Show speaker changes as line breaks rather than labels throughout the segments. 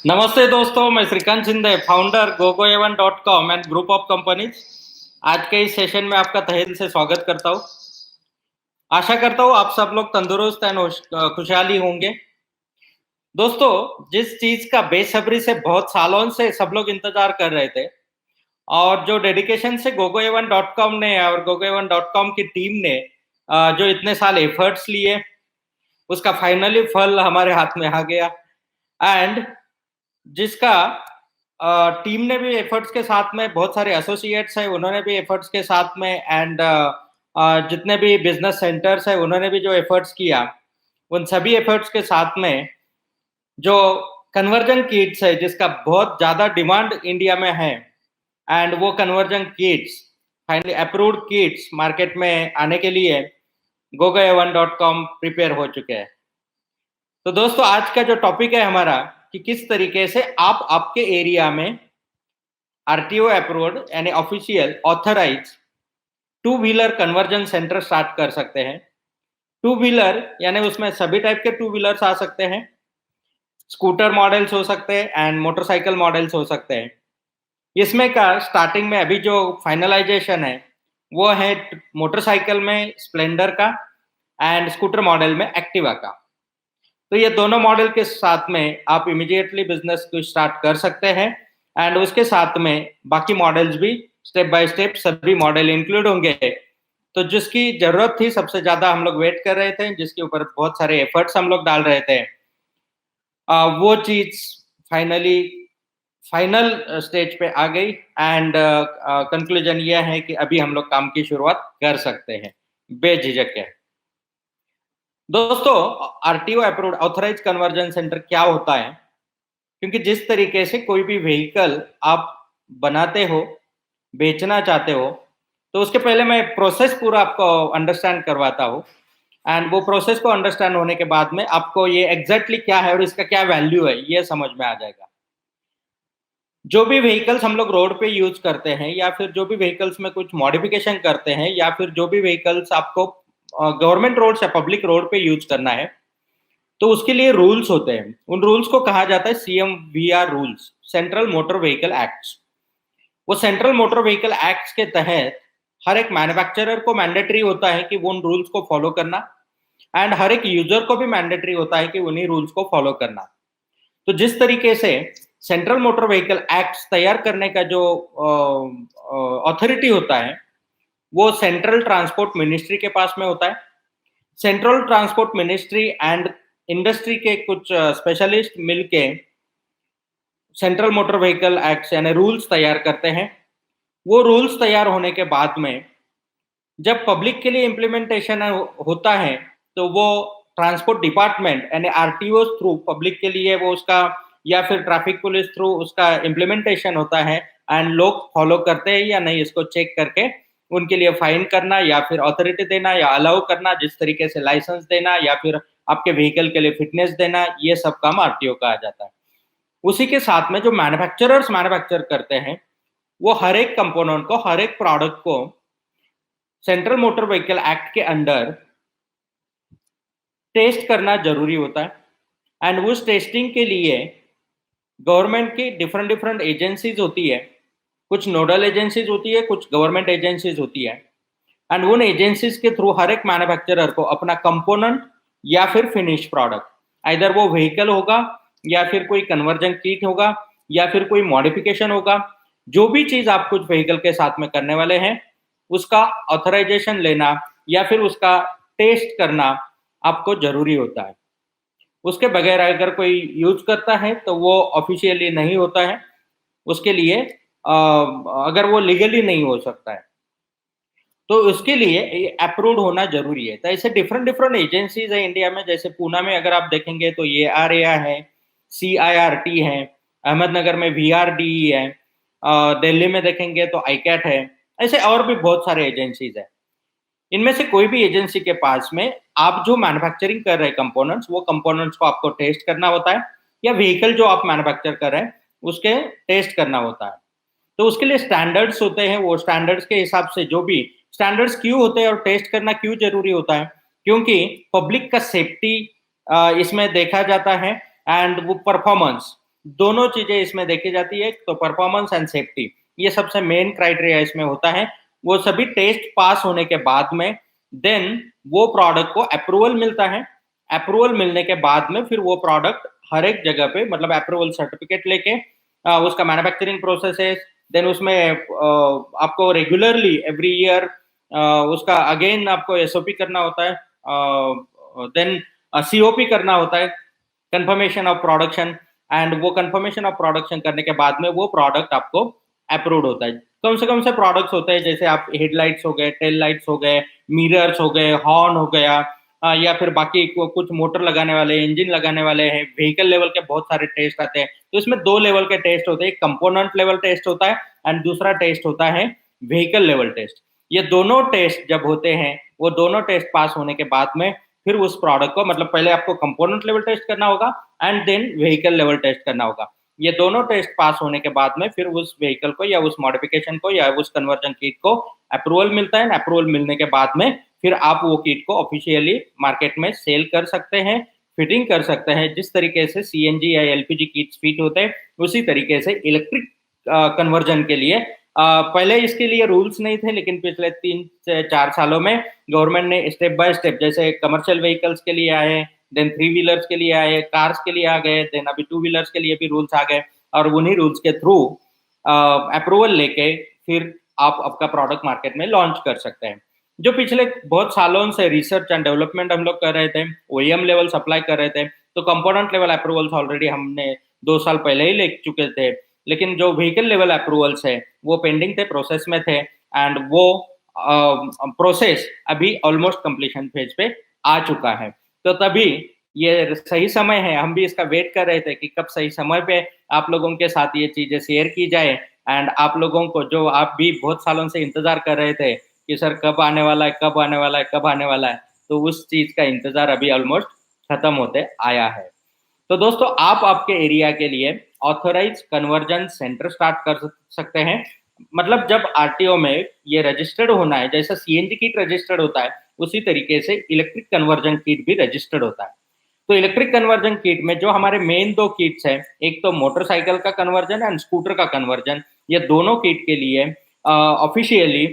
नमस्ते दोस्तों, मैं Shrikant Shinde, founder gogoevan.com and group of companies. आज के इस सेशन में आपका तहे दिल से स्वागत करता हूँ। आशा करता हूँ आप सब लोग तंदुरुस्त एंड खुशहाली होंगे। दोस्तों, जिस चीज का बेसब्री से बहुत सालों से सब लोग इंतजार कर रहे थे और जो डेडिकेशन से gogoevan.com ने और gogoevan.com की टीम ने जो इतने साल एफर्ट्स लिए, उसका फाइनली फल हमारे हाथ में आ गया। एंड जिसका टीम ने भी एफर्ट्स के साथ में, बहुत सारे एसोसिएट्स हैं उन्होंने भी एफर्ट्स के साथ में, एंड जितने भी बिजनेस सेंटर्स हैं उन्होंने भी जो एफर्ट्स किया, उन सभी एफर्ट्स के साथ में जो कन्वर्जन किट्स है जिसका बहुत ज़्यादा डिमांड इंडिया में है, एंड वो conversion kits finally approved kits market में आने के लिए gogoevan.com प्रिपेयर हो चुके हैं। तो दोस्तों, आज का जो टॉपिक है हमारा कि किस तरीके से आप आपके एरिया में आरटीओ अप्रूव्ड यानी official authorise two wheeler conversion centre start कर सकते हैं। टू व्हीलर यानी उसमें सभी टाइप के टू व्हीलर्स आ सकते हैं, स्कूटर मॉडल्स हो सकते हैं एंड मोटरसाइकिल मॉडल्स हो सकते हैं। इसमें का स्टार्टिंग में अभी जो फाइनलाइजेशन है वो है मोटरसाइकिल में स्प्लेंडर का एंड स्कूटर मॉडल में एक्टिवा का। तो ये दोनों मॉडल के साथ में आप इमीडिएटली बिजनेस को स्टार्ट कर सकते हैं, एंड उसके साथ में बाकी मॉडल्स भी स्टेप बाय स्टेप सभी मॉडल इंक्लूड होंगे। तो जिसकी जरूरत थी, सबसे ज्यादा हम लोग वेट कर रहे थे, जिसके ऊपर बहुत सारे एफर्ट्स हम लोग डाल रहे थे, वो चीज फाइनली फाइनल स्टेज पे आ गई। एंड कंक्लूजन यह है कि अभी हम लोग काम की शुरुआत कर सकते हैं बेझिझक है। दोस्तों, RTO approved authorise conversion centre क्या होता है? क्योंकि जिस तरीके से कोई भी व्हीकल आप बनाते हो, बेचना चाहते हो, तो उसके पहले मैं प्रोसेस पूरा आपको अंडरस्टैंड करवाता हूँ। एंड वो प्रोसेस को अंडरस्टैंड होने के बाद में आपको ये एग्जैक्टली क्या है और इसका क्या वैल्यू है, ये समझ में आ जाएगा। जो भी व्हीकल्स हम लोग रोड पे यूज करते हैं, या फिर जो भी व्हीकल्स में कुछ मॉडिफिकेशन करते हैं, या फिर जो भी व्हीकल्स आपको गवर्नमेंट रोड या पब्लिक रोड पे यूज करना है, तो उसके लिए रूल्स होते हैं। उन रूल्स को कहा जाता है CMVR rules, central motor vehicle acts. वो सेंट्रल मोटर व्हीकल एक्ट्स के तहत हर एक मैन्युफैक्चरर को मैंडेटरी होता है कि वो उन रूल्स को फॉलो करना, एंड हर एक यूजर को भी मैंडेटरी होता है कि उन्हीं रूल्स को फॉलो करना। तो जिस तरीके से सेंट्रल मोटर व्हीकल एक्ट्स तैयार करने का जो अथॉरिटी होता है, वो सेंट्रल ट्रांसपोर्ट मिनिस्ट्री के पास में होता है। Central transport ministry and industry के कुछ स्पेशलिस्ट मिलके सेंट्रल मोटर व्हीकल एक्ट यानी रूल्स तैयार करते हैं। वो रूल्स तैयार होने के बाद में जब पब्लिक के लिए इम्प्लीमेंटेशन होता है, तो वो ट्रांसपोर्ट डिपार्टमेंट यानी आरटीओ थ्रू पब्लिक के लिए वो उसका, या फिर ट्रैफिक पुलिस थ्रू उसका इम्प्लीमेंटेशन होता है। एंड लोग फॉलो करते हैं या नहीं, इसको चेक करके उनके लिए फाइन करना, या फिर अथॉरिटी देना, या अलाउ करना, जिस तरीके से लाइसेंस देना, या फिर आपके व्हीकल के लिए फिटनेस देना, ये सब काम आरटीओ का आ जाता है। उसी के साथ में जो मैन्युफैक्चरर्स मैन्युफैक्चर करते हैं, वो हर एक कंपोनेंट को, हर एक प्रोडक्ट को सेंट्रल मोटर व्हीकल एक्ट के अंडर टेस्ट करना जरूरी होता है। एंड उस टेस्टिंग के लिए गवर्नमेंट की डिफरेंट डिफरेंट एजेंसीज होती है, कुछ नोडल एजेंसीज होती है, कुछ गवर्नमेंट एजेंसीज होती है। एंड उन एजेंसीज के थ्रू हर एक मैन्युफैक्चरर को अपना कंपोनेंट या फिर फिनिश प्रोडक्ट, इधर वो व्हीकल होगा, या फिर कोई कन्वर्जन किट होगा, या फिर कोई मॉडिफिकेशन होगा, जो भी चीज आप कुछ व्हीकल के साथ में करने वाले हैं, उसका ऑथराइजेशन लेना या फिर उसका टेस्ट करना आपको जरूरी होता है। उसके बगैर अगर कोई यूज करता है तो वो ऑफिशियली नहीं होता है, उसके लिए अगर वो लीगली नहीं हो सकता है, तो उसके लिए अप्रूव्ड होना जरूरी है। तो ऐसे डिफरेंट डिफरेंट एजेंसीज है इंडिया में। जैसे पूना में अगर आप देखेंगे तो ये ARAI है, CIRT है, अहमदनगर में VRDE है, दिल्ली में देखेंगे तो ICAT है। ऐसे और भी बहुत सारे एजेंसीज है। इनमें से कोई भी एजेंसी के पास में आप जो मैन्युफैक्चरिंग कर रहे हैं कंपोनेंट्स, वो कंपोनेंट्स को आपको टेस्ट करना होता है, या व्हीकल जो आप मैन्युफैक्चर कर रहे हैं उसके टेस्ट करना होता है। तो उसके लिए स्टैंडर्ड्स होते हैं। वो स्टैंडर्ड्स के हिसाब से जो भी स्टैंडर्ड्स क्यों होते हैं और टेस्ट करना क्यों जरूरी होता है, क्योंकि पब्लिक का सेफ्टी इसमें देखा जाता है, एंड वो परफॉर्मेंस, दोनों चीजें इसमें देखी जाती है, तो परफॉर्मेंस एंड सेफ्टी, ये सबसे मेन क्राइटेरिया इसमें होता है। वो सभी टेस्ट पास होने के बाद में देन वो प्रोडक्ट को अप्रूवल मिलता है। अप्रूवल मिलने के बाद में फिर वो प्रोडक्ट हर एक जगह पे मतलब अप्रूवल सर्टिफिकेट लेके उसका मैन्युफैक्चरिंग प्रोसेस है। देन उसमें आपको रेगुलरली एवरी ईयर उसका अगेन आपको एसओपी करना होता है, देन सीओपी करना होता है, कंफर्मेशन ऑफ प्रोडक्शन। एंड वो कंफर्मेशन ऑफ प्रोडक्शन करने के बाद में वो प्रोडक्ट आपको अप्रूव्ड होता है। कौन से प्रोडक्ट्स होते हैं, जैसे आप हेडलाइट्स हो गए, टेल लाइट्स हो गए, मिरर्स हो गए, हॉर्न हो गया, या फिर बाकी कुछ मोटर लगाने वाले, इंजन लगाने वाले हैं, व्हीकल लेवल के बहुत सारे टेस्ट आते हैं। तो इसमें दो लेवल के टेस्ट होते हैं, एक कंपोनेंट लेवल टेस्ट होता है एंड दूसरा टेस्ट होता है व्हीकल लेवल टेस्ट। ये दोनों टेस्ट जब होते हैं, वो दोनों टेस्ट पास होने के बाद में फिर उस प्रोडक्ट को मतलब पहले आपको कंपोनेंट लेवल टेस्ट करना होगा and then vehicle level test करना होगा। ये दोनों टेस्ट पास होने के बाद में फिर उस व्हीकल को या उस मॉडिफिकेशन को या उस कन्वर्जन किट को अप्रूवल मिलता है। अप्रूवल मिलने के बाद में फिर आप वो किट को ऑफिशियली मार्केट में सेल कर सकते हैं, फिटिंग कर सकते हैं। जिस तरीके से सीएनजी या एलपीजी किट्स फिट होते हैं, उसी तरीके से इलेक्ट्रिक कन्वर्जन के लिए पहले इसके लिए रूल्स नहीं थे, लेकिन पिछले 3 से 4 सालों में गवर्नमेंट ने स्टेप बाय स्टेप, जैसे कमर्शियल व्हीकल्स के लिए आए, देन 3 व्हीलर्स के लिए आए, कार्स के लिए आ गए, देन अभी 2 व्हीलर्स के लिए भी रूल्स आ गए, और उन्हीं रूल्स के थ्रू अप्रूवल लेके फिर आप आपका प्रोडक्ट मार्केट में लॉन्च कर सकते हैं। जो पिछले बहुत सालों से रिसर्च एंड डेवलपमेंट हम लोग कर रहे थे, ओईएम लेवल सप्लाई कर रहे थे, तो कंपोनेंट लेवल अप्रूवल्स ऑलरेडी हमने 2 साल पहले ही ले चुके थे। लेकिन जो व्हीकल लेवल अप्रूवल्स है वो पेंडिंग थे, प्रोसेस में थे, एंड वो प्रोसेस अभी ऑलमोस्ट कंप्लीशन फेज पे आ चुका है। तो तभी ये सही समय है, हम भी इसका वेट कर रहे थे कि कब सही समय पे आप लोगों के साथ ये चीजें शेयर की जाए, एंड आप लोगों को जो आप भी बहुत सालों से इंतजार कर रहे थे कि सर कब आने वाला है, कब आने वाला है, कब आने वाला है, तो उस चीज का इंतजार अभी ऑलमोस्ट खत्म होते आया है। तो दोस्तों, आप आपके एरिया के लिए ऑथोराइज कन्वर्जन सेंटर स्टार्ट कर सकते हैं। मतलब जब आरटीओ में ये रजिस्टर्ड होना है, जैसा सीएनजी किट रजिस्टर्ड होता है, उसी तरीके से इलेक्ट्रिक कन्वर्जन किट भी रजिस्टर्ड होता है। तो इलेक्ट्रिक कन्वर्जन किट में जो हमारे मेन 2 किट्स हैं, एक तो मोटरसाइकिल का कन्वर्जन एंड स्कूटर का कन्वर्जन, ये दोनों किट के लिए ऑफिशियली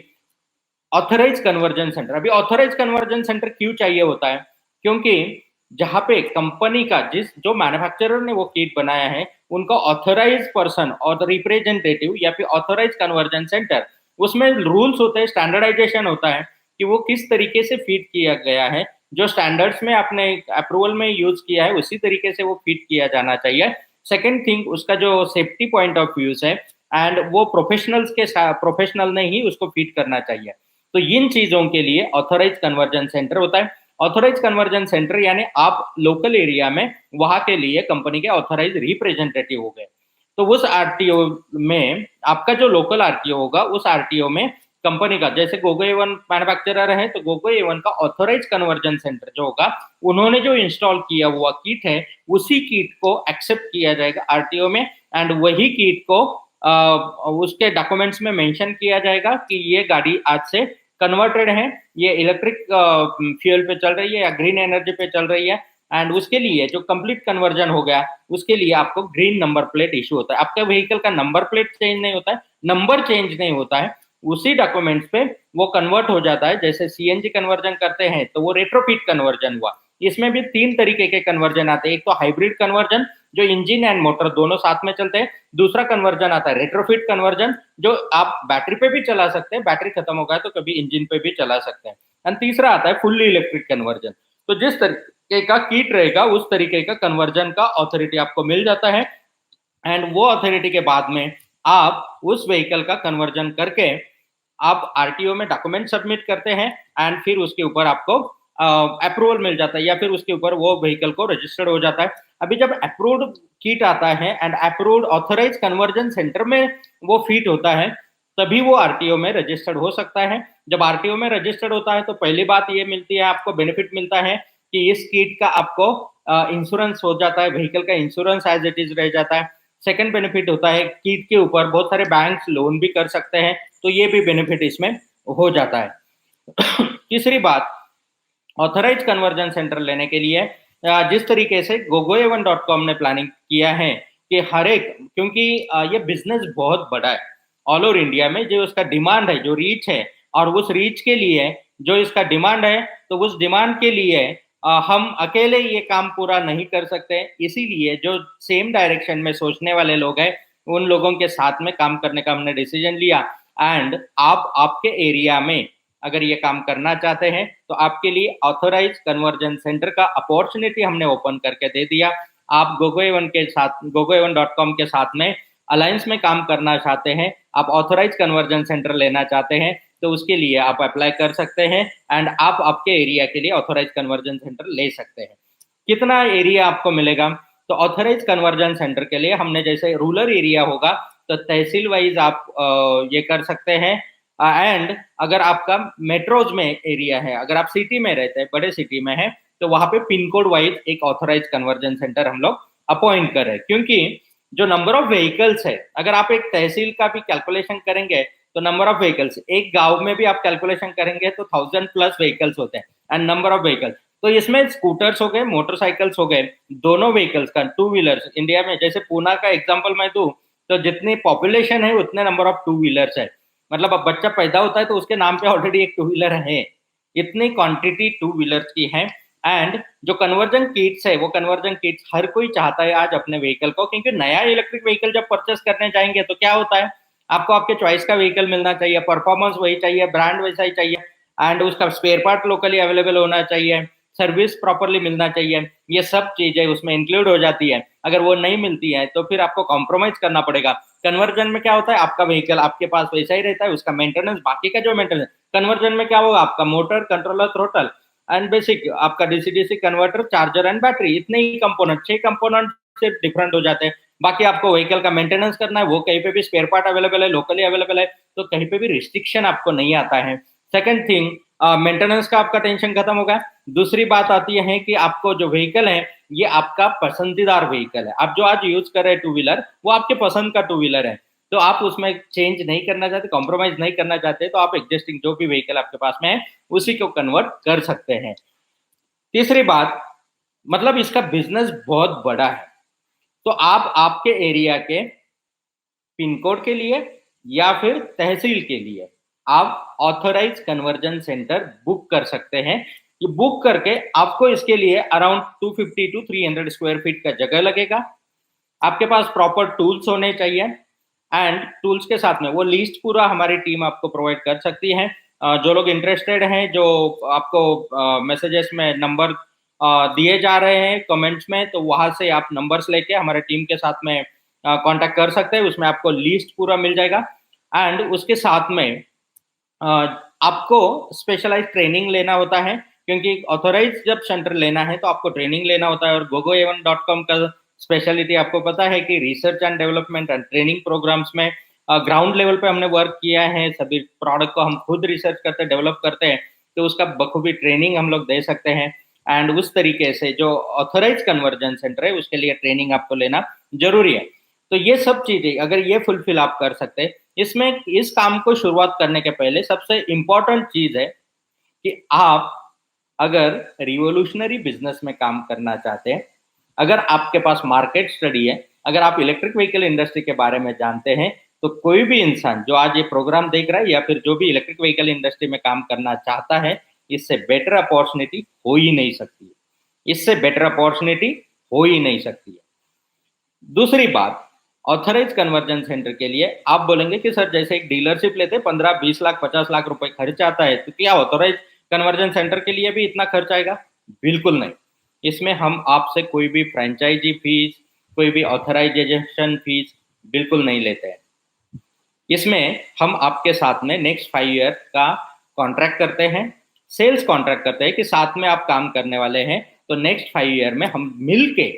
ऑथराइज कन्वर्जन सेंटर। अभी ऑथराइज कन्वर्जन सेंटर क्यों चाहिए होता है? क्योंकि जहां पे कंपनी का जो मैन्युफैक्चरर ने वो किट बनाया है, उनका ऑथराइज पर्सन और रिप्रेजेंटेटिव या फिर ऑथराइज कन्वर्जन सेंटर, उसमें रूल्स होते हैं, स्टैंडर्डाइजेशन होता है कि वो किस तरीके से फिट किया गया है। जो स्टैंडर्ड्स में आपने अप्रूवल में यूज किया है, उसी तरीके से वो फिट किया जाना चाहिए। सेकेंड थिंग, उसका जो सेफ्टी पॉइंट ऑफ व्यूज है, एंड वो प्रोफेशनल ने ही उसको फिट करना चाहिए। तो इन चीजों के लिए ऑथराइज कन्वर्जन सेंटर होता है। ऑथराइज कन्वर्जन सेंटर यानी आप लोकल एरिया में वहां के लिए कंपनी के ऑथराइज रिप्रेजेंटेटिव हो गए। तो उस आरटीओ में आपका जो लोकल आरटीओ होगा, उस आरटीओ में कंपनी का, जैसे गोगो एवन मैन्युफैक्चरर है, तो गोगो एवन का ऑथराइज कन्वर्जन सेंटर जो होगा, उन्होंने जो इंस्टॉल किया हुआ किट है, उसी किट को एक्सेप्ट किया जाएगा आरटीओ में, एंड वही किट को उसके डॉक्यूमेंट्स में मेंशन किया जाएगा कि ये गाड़ी आज से कन्वर्टेड है, ये इलेक्ट्रिक फ्यूल पे चल रही है या ग्रीन एनर्जी पे चल रही है। एंड उसके लिए जो कंप्लीट कन्वर्जन हो गया, उसके लिए आपको ग्रीन नंबर प्लेट इशू होता है। आपका व्हीकल का नंबर प्लेट चेंज नहीं होता है, नंबर चेंज नहीं होता है, उसी डॉक्यूमेंट्स पे वो कन्वर्ट हो जाता है। जैसे सीएनजी कन्वर्जन करते हैं तो वो रेट्रोफिट कन्वर्जन हुआ। इसमें भी 3 तरीके के कन्वर्जन आते हैं। एक तो हाइब्रिड कन्वर्जन, जो इंजन एंड मोटर दोनों साथ में चलते हैं। दूसरा कन्वर्जन आता है रेट्रोफिट कन्वर्जन, जो आप बैटरी पे भी चला सकते हैं, बैटरी खत्म हो गया तो कभी इंजन पे भी चला सकते हैं। एंड तीसरा आता है फुल्ली इलेक्ट्रिक कन्वर्जन। तो जिस तरीके का किट रहेगा, उस तरीके का कन्वर्जन का ऑथोरिटी आपको मिल जाता है, एंड वो अथॉरिटी के बाद में आप उस व्हीकल का कन्वर्जन करके आप आरटीओ में डॉक्यूमेंट सबमिट करते हैं, एंड फिर उसके ऊपर आपको अप्रूवल मिल जाता है, या फिर उसके ऊपर वो व्हीकल को रजिस्टर्ड हो जाता है। अभी जब अप्रूव्ड किट आता है and approved authorise conversion centre में वो फिट होता है, तभी वो आरटीओ में रजिस्टर्ड हो सकता है। जब आरटीओ में रजिस्टर्ड होता है तो पहली बात ये मिलती है, आपको बेनिफिट मिलता है कि इस किट का आपको इंश्योरेंस हो जाता है, व्हीकल का इंश्योरेंस एज इट इज रह जाता है। सेकंड बेनिफिट होता है, किट के ऊपर बहुत सारे बैंक लोन भी कर सकते हैं, तो ये भी बेनिफिट इसमें हो जाता है। तीसरी बात, ऑथराइज कन्वर्जन सेंटर लेने के लिए जिस तरीके से gogoevan.com ने प्लानिंग किया है, कि हर एक, क्योंकि ये बिजनेस बहुत बड़ा है ऑल ओवर इंडिया में, जो उसका डिमांड है, जो रीच है, और उस रीच के लिए जो इसका डिमांड है, तो उस डिमांड के लिए हम अकेले ये काम पूरा नहीं कर सकते। इसीलिए जो सेम डायरेक्शन में सोचने वाले लोग हैं, उन लोगों के साथ में काम करने का हमने डिसीजन लिया। एंड आप आपके एरिया में अगर ये काम करना चाहते हैं तो आपके लिए ऑथोराइज कन्वर्जन सेंटर का अपॉर्चुनिटी हमने ओपन करके दे दिया। आप गोगो के साथ, gogoevan.com के साथ में अलायंस में काम करना चाहते हैं, आप ऑथोराइज कन्वर्जन सेंटर लेना चाहते हैं, तो उसके लिए आप अप्लाई कर सकते हैं एंड आप आपके एरिया के लिए ऑथोराइज कन्वर्जन सेंटर ले सकते हैं। कितना एरिया आपको मिलेगा? तो ऑथोराइज कन्वर्जन सेंटर के लिए हमने, जैसे रूरल एरिया होगा तो तहसील वाइज आप ये कर सकते हैं। एंड अगर आपका मेट्रोज में एरिया है, अगर आप सिटी में रहते हैं, बड़े सिटी में है, तो वहां पे पिन कोड वाइज एक ऑथोराइज कन्वर्जन सेंटर हम लोग अपॉइंट करें। क्योंकि जो नंबर ऑफ व्हीकल्स है, अगर आप एक तहसील का भी कैलकुलेशन करेंगे तो नंबर ऑफ व्हीकल्स, एक गांव में भी आप कैलकुलेशन करेंगे तो 1000+ व्हीकल्स होते हैं एंड नंबर ऑफ व्हीकल्स। तो इसमें स्कूटर्स हो गए, मोटरसाइकिल्स हो गए, दोनों व्हीकल्स का, टू व्हीलर्स, इंडिया में जैसे पूना का एग्जांपल मैं दूं तो जितनी पॉपुलेशन है उतने नंबर ऑफ टू व्हीलर्स है। मतलब अब बच्चा पैदा होता है तो उसके नाम पे ऑलरेडी एक टू व्हीलर है, इतनी क्वांटिटी टू व्हीलर्स की है। एंड जो कन्वर्जन किट्स है, वो कन्वर्जन किट्स हर कोई चाहता है आज अपने व्हीकल को, क्योंकि नया इलेक्ट्रिक व्हीकल जब परचेस करने जाएंगे तो क्या होता है, आपको आपके चॉइस का व्हीकल मिलना चाहिए, परफॉर्मेंस वही चाहिए, ब्रांड वैसा ही चाहिए, एंड उसका स्पेयर पार्ट लोकली अवेलेबल होना चाहिए, सर्विस प्रॉपरली मिलना चाहिए, ये सब चीजें उसमें इंक्लूड हो जाती है। अगर वो नहीं मिलती है तो फिर आपको कॉम्प्रोमाइज करना पड़ेगा। कन्वर्जन में क्या होता है, आपका व्हीकल आपके पास वैसा ही रहता है, उसका मेंटेनेंस, बाकी का जो मेंटेनेंस, कन्वर्जन में क्या होगा, आपका motor, controller, throttle and basic आपका DC DC converter, charger and battery, इतने ही कंपोनेंट, 6 कंपोनेंट से डिफरेंट हो जाते हैं। बाकी आपको व्हीकल का मेंटेनेंस करना है, वो कहीं पे भी स्पेयर पार्ट अवेलेबल है, लोकली अवेलेबल है, तो कहीं पे भी रिस्ट्रिक्शन आपको नहीं आता है। सेकंड थिंग, मेंटेनेंस का आपका टेंशन खत्म होगा। दूसरी बात आती है कि आपको जो व्हीकल है, ये आपका पसंदीदार व्हीकल है, आप जो आज यूज कर रहे हैं टू व्हीलर, वो आपके पसंद का टू व्हीलर है, तो आप उसमें चेंज नहीं करना चाहते, कॉम्प्रोमाइज नहीं करना चाहते, तो आप एग्जिस्टिंग जो भी व्हीकल आपके पास में है उसी को कन्वर्ट कर सकते हैं। तीसरी बात, मतलब इसका बिजनेस बहुत बड़ा है, तो आप आपके एरिया के पिन कोड के लिए या फिर तहसील के लिए आप ऑथोराइज कन्वर्जन सेंटर बुक कर सकते हैं। ये बुक करके आपको इसके लिए अराउंड 250 टू 300 स्क्वायर फीट का जगह लगेगा। आपके पास प्रॉपर टूल्स होने चाहिए एंड टूल्स के साथ में वो लिस्ट पूरा हमारी टीम आपको प्रोवाइड कर सकती है। जो लोग इंटरेस्टेड हैं, जो आपको मैसेजेस में नंबर दिए जा रहे हैं कमेंट्स में, तो वहां से आप नंबर्स लेके हमारे टीम के साथ में कांटेक्ट कर सकते हैं, उसमें आपको लिस्ट पूरा मिल जाएगा। एंड उसके साथ में आपको स्पेशलाइज ट्रेनिंग लेना होता है, क्योंकि ऑथोराइज जब सेंटर लेना है तो आपको ट्रेनिंग लेना होता है। और gogoevan.com का स्पेशलिटी आपको पता है कि research and development and training programmes में ग्राउंड लेवल पे हमने वर्क किया है, सभी प्रोडक्ट को हम खुद रिसर्च करते, डेवलप करते हैं, तो उसका बखूबी ट्रेनिंग हम लोग दे सकते हैं। एंड उस तरीके से जो ऑथोराइज कन्वर्जन सेंटर है उसके लिए ट्रेनिंग आपको लेना जरूरी है। तो ये सब चीजें अगर ये फुलफिल आप कर सकते हैं, इसमें इस काम को शुरुआत करने के पहले सबसे इंपॉर्टेंट चीज है कि आप अगर रिवोल्यूशनरी बिजनेस में काम करना चाहते हैं, अगर आपके पास मार्केट स्टडी है, अगर आप इलेक्ट्रिक व्हीकल इंडस्ट्री के बारे में जानते हैं, तो कोई भी इंसान जो आज ये प्रोग्राम देख रहा है या फिर जो भी इलेक्ट्रिक व्हीकल इंडस्ट्री में काम करना चाहता है, इससे बेटर अपॉर्चुनिटी हो ही नहीं सकती है, इससे बेटर अपॉर्चुनिटी हो ही नहीं सकती है। दूसरी बात, ऑथराइज कन्वर्जन सेंटर के लिए आप बोलेंगे कि सर जैसे एक डीलरशिप लेते 15-20 लाख 50 लाख रुपए खर्च आता है, तो क्या ऑथराइज कन्वर्जन सेंटर के लिए भी इतना खर्च आएगा? बिल्कुल नहीं। इसमें हम आपसे कोई भी फ्रेंचाइजी फीस, कोई भी ऑथराइजेशन फीस बिल्कुल नहीं लेते हैं। इसमें हम आपके साथ में नेक्स्ट 5 ईयर का कॉन्ट्रैक्ट करते हैं, सेल्स कॉन्ट्रैक्ट करते हैं कि साथ में आप काम करने वाले हैं, तो नेक्स्ट 5 ईयर में हम मिल के,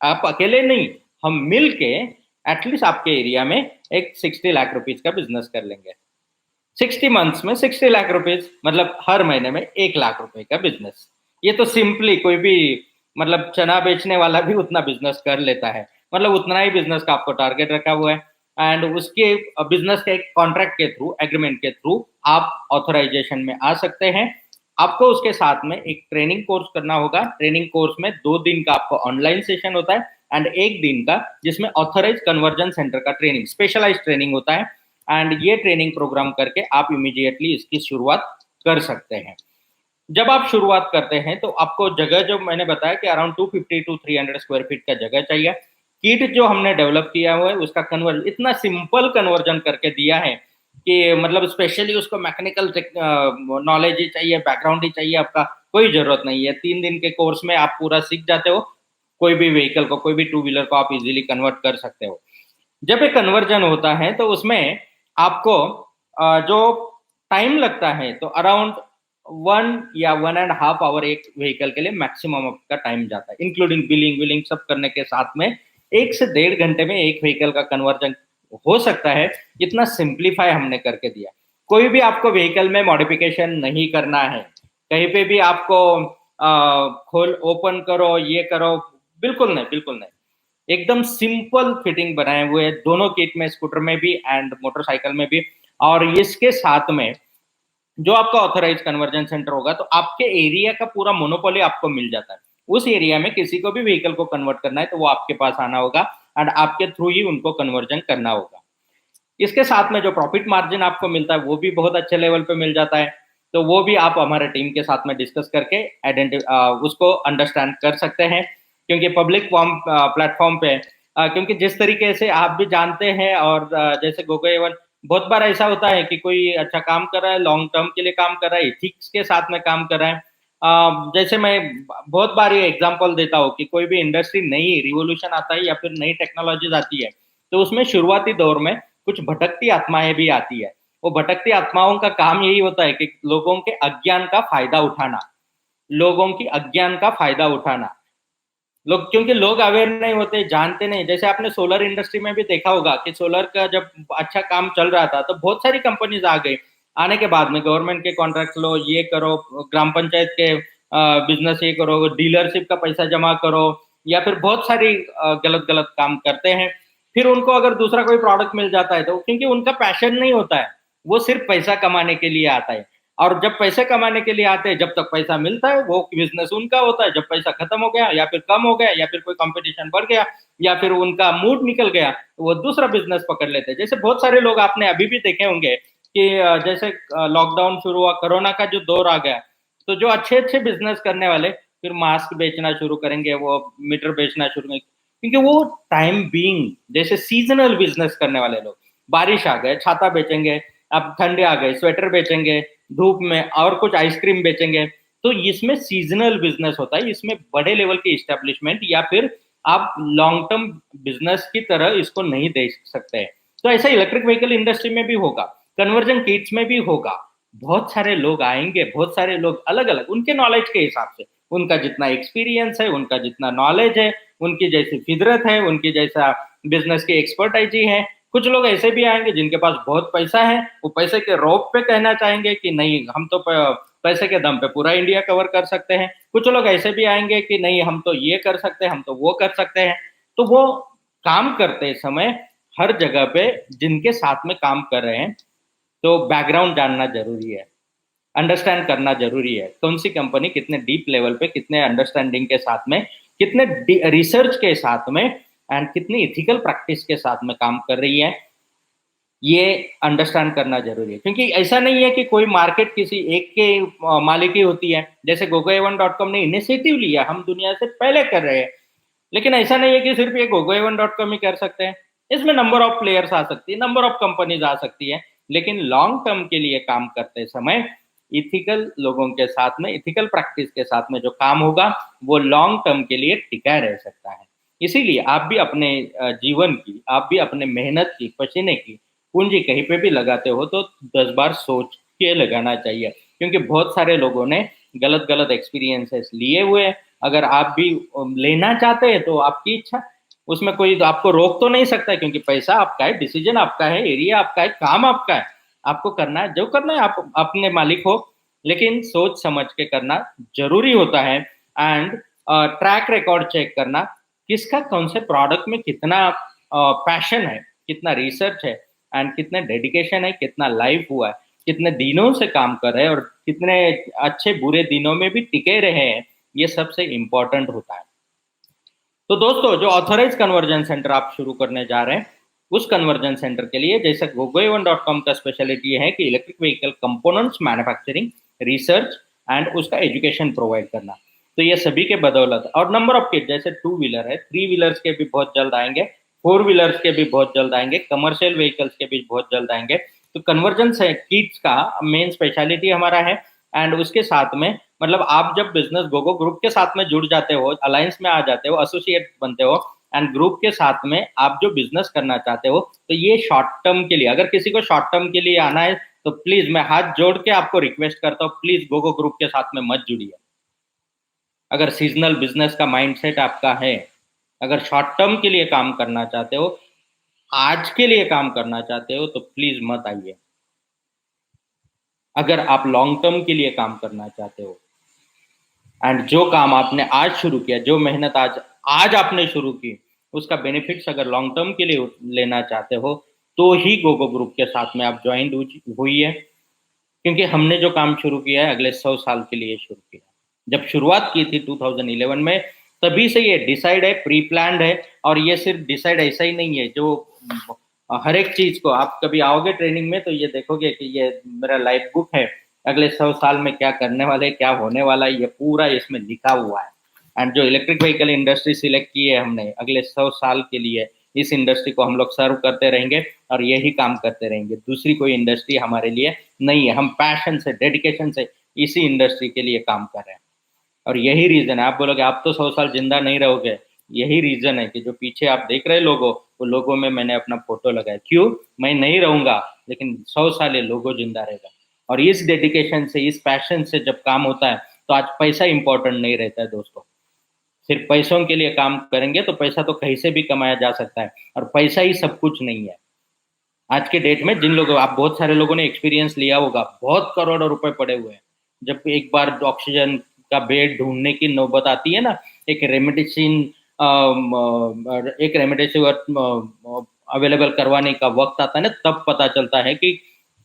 आप अकेले नहीं, हम मिल के एटलीस्ट आपके एरिया में एक 60 लाख रुपीज का बिजनेस कर लेंगे। 60 मंथ्स में 60 लाख रुपीज, मतलब हर महीने में 1 लाख रुपए का बिजनेस। ये तो सिंपली कोई भी, मतलब चना बेचने वाला भी उतना बिजनेस कर लेता है, मतलब उतना ही बिजनेस का आपको टारगेट रखा हुआ है। एंड उसके बिजनेस के कॉन्ट्रैक्ट के थ्रू, एग्रीमेंट के थ्रू आप ऑथराइजेशन में आ सकते हैं। आपको उसके साथ में एक ट्रेनिंग कोर्स करना होगा। ट्रेनिंग कोर्स में 2 दिन का आपको ऑनलाइन सेशन होता है, एंड एक दिन का जिसमें ऑथराइज कन्वर्जन सेंटर का ट्रेनिंग, स्पेशलाइज ट्रेनिंग होता है। एंड ये ट्रेनिंग प्रोग्राम करके आप इमीडिएटली इसकी शुरुआत कर सकते हैं। जब आप शुरुआत करते हैं तो आपको जगह, जो मैंने बताया कि अराउंड 250 टू 300 स्क्वायर फीट का जगह चाहिए। किट जो हमने डेवलप किया हुआ है उसका कन्वर्जन इतना सिंपल कन्वर्जन करके दिया है कि मतलब स्पेशली उसको मैकेनिकल नॉलेज ही चाहिए, बैकग्राउंड ही चाहिए, आपका कोई जरूरत नहीं है। 3 दिन के कोर्स में आप पूरा सीख जाते हो। कोई भी व्हीकल को, कोई भी टू व्हीलर को आप इजीली कन्वर्ट कर सकते हो। जब एक कन्वर्जन होता है तो उसमें आपको जो टाइम लगता है तो अराउंड 1 या 1.5 आवर एक व्हीकल के लिए मैक्सिमम आपका टाइम जाता है, इंक्लूडिंग बिलिंग विलिंग सब करने के साथ में 1 से 1.5 घंटे में एक व्हीकल का कन्वर्जन हो सकता है। इतना सिंप्लीफाई हमने करके दिया। कोई भी आपको व्हीकल में मॉडिफिकेशन नहीं करना है, कहीं पे भी आपको खोल ओपन करो ये करो, बिल्कुल नहीं, बिल्कुल नहीं। एकदम सिंपल फिटिंग बनाए हुए दोनों किट में, स्कूटर में भी एंड मोटरसाइकिल में भी। और इसके साथ में जो आपका ऑथराइज कन्वर्जन सेंटर होगा तो आपके एरिया का पूरा मोनोपोली आपको मिल जाता है। उस एरिया में किसी को भी व्हीकल को कन्वर्ट करना है तो वो आपके पास आना होगा एंड आपके थ्रू ही उनको कन्वर्जन करना होगा। इसके साथ में जो प्रॉफिट मार्जिन आपको मिलता है वो भी बहुत अच्छे लेवल पे मिल जाता है। तो वो भी आप हमारे टीम के साथ में डिस्कस करके उसको अंडरस्टैंड कर सकते हैं। क्योंकि पब्लिक प्लेटफॉर्म पे क्योंकि जिस तरीके से आप भी जानते हैं और जैसे गोगो बहुत बार ऐसा होता है कि कोई अच्छा काम कर रहा है, लॉन्ग टर्म के लिए काम कर रहा है, इथिक्स के साथ में काम कर रहा है। जैसे मैं बहुत बार ये एग्जांपल देता हूँ कि कोई भी इंडस्ट्री नई रिवोल्यूशन आता है या फिर नई टेक्नोलॉजीज आती है तो उसमें शुरुआती दौर में कुछ भटकती आत्माएं भी आती है। वो भटकती आत्माओं का काम यही होता है कि लोगों के अज्ञान का फायदा उठाना, लोगों की अज्ञान का फायदा उठाना। लोग, क्योंकि लोग अवेयर नहीं होते, जानते नहीं। जैसे आपने सोलर इंडस्ट्री में भी देखा होगा कि सोलर का जब अच्छा काम चल रहा था तो बहुत सारी कंपनीज आ गई। आने के बाद में गवर्नमेंट के कॉन्ट्रैक्ट लो, ये करो, ग्राम पंचायत के बिजनेस ये करो, डीलरशिप का पैसा जमा करो, या फिर बहुत सारी गलत गलत काम करते हैं। फिर उनको अगर दूसरा कोई प्रोडक्ट मिल जाता है तो क्योंकि उनका पैशन नहीं होता है, वो सिर्फ पैसा कमाने के लिए आता है। और जब पैसे कमाने के लिए आते हैं, जब तक पैसा मिलता है वो बिजनेस उनका होता है। जब पैसा खत्म हो गया या फिर कम हो गया या फिर कोई कंपटीशन बढ़ गया या फिर उनका मूड निकल गया तो वो दूसरा बिजनेस पकड़ लेते हैं। जैसे बहुत सारे लोग आपने अभी भी देखे होंगे कि जैसे लॉकडाउन शुरू हुआ, कोरोना का जो दौर आ गया, तो जो अच्छे अच्छे बिजनेस करने वाले फिर मास्क बेचना शुरू करेंगे, वो मीटर बेचना शुरू करेंगे। क्योंकि वो टाइम बीइंग, जैसे सीजनल बिजनेस करने वाले लोग, बारिश आ गए छाता बेचेंगे, अब ठंडे आ गए स्वेटर बेचेंगे, धूप में और कुछ आइसक्रीम बेचेंगे। तो इसमें सीजनल बिजनेस होता है, इसमें बड़े लेवल की इस्टेब्लिशमेंट या फिर आप लॉन्ग टर्म बिजनेस की तरह इसको नहीं देख सकते हैं। तो ऐसा इलेक्ट्रिक व्हीकल इंडस्ट्री में भी होगा, कन्वर्जन किट्स में भी होगा। बहुत सारे लोग आएंगे, बहुत सारे लोग अलग अलग उनके नॉलेज के हिसाब से, उनका जितना एक्सपीरियंस है, उनका जितना नॉलेज है, उनकी जैसी फितरत है, उनकी जैसा बिजनेस की एक्सपर्टाइज है। कुछ लोग ऐसे भी आएंगे जिनके पास बहुत पैसा है, वो पैसे के रौब पे कहना चाहेंगे कि नहीं हम तो पैसे के दम पे पूरा इंडिया कवर कर सकते हैं। कुछ लोग ऐसे भी आएंगे कि नहीं हम तो ये कर सकते हैं, हम तो वो कर सकते हैं। तो वो काम करते समय हर जगह पे जिनके साथ में काम कर रहे हैं तो बैकग्राउंड जानना जरूरी है, अंडरस्टैंड करना जरूरी है। कौन सी कंपनी कितने डीप लेवल पे, कितने अंडरस्टैंडिंग के साथ में, कितने रिसर्च के साथ में एंड कितनी इथिकल प्रैक्टिस के साथ में काम कर रही है, ये अंडरस्टैंड करना जरूरी है। क्योंकि ऐसा नहीं है कि कोई मार्केट किसी एक के मालिक ही होती है। जैसे gogoevan.com ने इनिशिएटिव लिया, हम दुनिया से पहले कर रहे हैं, लेकिन ऐसा नहीं है कि सिर्फ ये gogoevan.com ही कर सकते हैं। इसमें नंबर ऑफ प्लेयर्स आ सकती है, नंबर ऑफ कंपनीज आ सकती है, लेकिन लॉन्ग टर्म के लिए काम करते समय इथिकल लोगों के साथ में, इथिकल प्रैक्टिस के साथ में जो काम होगा वो लॉन्ग टर्म के लिए टिका रह सकता है। इसीलिए आप भी अपने जीवन की, आप भी अपने मेहनत की, पसीने की पूंजी कहीं पे भी लगाते हो तो 10 बार सोच के लगाना चाहिए। क्योंकि बहुत सारे लोगों ने गलत गलत एक्सपीरियंसेस लिए हुए हैं। अगर आप भी लेना चाहते हैं तो आपकी इच्छा, उसमें कोई आपको रोक तो नहीं सकता, क्योंकि पैसा आपका है, डिसीजन आपका है, एरिया आपका है, काम आपका है, आपको करना है जो करना है, आप अपने मालिक हो। लेकिन सोच समझ के करना जरूरी होता है। एंड ट्रैक रिकॉर्ड चेक करना, किसका कौन से प्रोडक्ट में कितना पैशन है, कितना रिसर्च है एंड कितने डेडिकेशन है, कितना लाइफ हुआ है, कितने दिनों से काम कर रहे हैं और कितने अच्छे बुरे दिनों में भी टिके रहे हैं, ये सबसे इम्पोर्टेंट होता है। तो दोस्तों, जो ऑथराइज कन्वर्जन सेंटर आप शुरू करने जा रहे हैं, उस कन्वर्जन सेंटर के लिए जैसे gogoevan.com का स्पेशलिटी है कि electric vehicle components manufacturing, research and उसका एजुकेशन प्रोवाइड करना। तो ये सभी के बदौलत, और नंबर ऑफ किट जैसे 2 व्हीलर है, 3 व्हीलर्स के भी बहुत जल्द आएंगे, 4 व्हीलर्स के भी बहुत जल्द आएंगे, कमर्शियल व्हीकल्स के भी बहुत जल्द आएंगे। तो कन्वर्जन से किट्स का मेन स्पेशलिटी हमारा है। एंड उसके साथ में मतलब आप जब बिजनेस गोगो ग्रुप के साथ में जुड़ जाते हो, अलायंस में आ जाते हो, एसोसिएट बनते हो, एंड ग्रुप के साथ में आप जो बिजनेस करना चाहते हो, तो ये शॉर्ट टर्म के लिए, अगर किसी को शॉर्ट टर्म के लिए आना है तो प्लीज मैं हाथ जोड़ के आपको रिक्वेस्ट करता हूँ, प्लीज गोगो ग्रुप के साथ में मत जुड़िए। अगर सीजनल बिजनेस का माइंडसेट आपका है, अगर शॉर्ट टर्म के लिए काम करना चाहते हो, आज के लिए काम करना चाहते हो, तो प्लीज मत आइए। अगर आप लॉन्ग टर्म के लिए काम करना चाहते हो, एंड जो काम आपने आज शुरू किया, जो मेहनत आज आज आपने शुरू की, उसका बेनिफिट्स अगर लॉन्ग टर्म के लिए लेना चाहते हो, तो ही गोगो ग्रुप के साथ में आप ज्वाइन हुई है। क्योंकि हमने जो काम शुरू किया है अगले 100 साल के लिए शुरू किया। जब शुरुआत की थी 2011 में, तभी से ये डिसाइड है, प्री प्लान्ड है। और ये सिर्फ डिसाइड ऐसा ही नहीं है, जो हर एक चीज को आप कभी आओगे ट्रेनिंग में तो ये देखोगे कि ये मेरा लाइफ बुक है, अगले 100 साल में क्या करने वाले, क्या होने वाला है, ये पूरा इसमें लिखा हुआ है। एंड जो इलेक्ट्रिक व्हीकल इंडस्ट्री सिलेक्ट की है हमने अगले 100 साल के लिए, इस इंडस्ट्री को हम लोग सर्व करते रहेंगे और यही काम करते रहेंगे। दूसरी कोई इंडस्ट्री हमारे लिए नहीं है। हम पैशन से, डेडिकेशन से इसी इंडस्ट्री के लिए काम कर रहे हैं। और यही रीजन है, आप बोलोगे आप तो 100 साल जिंदा नहीं रहोगे, यही रीजन है कि जो पीछे आप देख रहे लोगो, वो लोगों में मैंने अपना फोटो लगाया। क्यों? मैं नहीं रहूंगा, लेकिन 100 साल ये लोगो जिंदा रहेगा। और इस डेडिकेशन से, इस पैशन से जब काम होता है, तो आज पैसा इंपॉर्टेंट नहीं रहता है दोस्तों। सिर्फ पैसों के लिए काम करेंगे तो पैसा तो कहीं से भी कमाया जा सकता है, और पैसा ही सब कुछ नहीं है। आज के डेट में जिन लोगों, आप बहुत सारे लोगों ने एक्सपीरियंस लिया होगा, बहुत करोड़ों रुपए पड़े हुए हैं। जब एक बार ऑक्सीजन का बेड ढूंढने की नौबत आती है ना, एक रेमडेसिविर एक रेमडेसिविर अवेलेबल करवाने का वक्त आता है ना, तब पता चलता है कि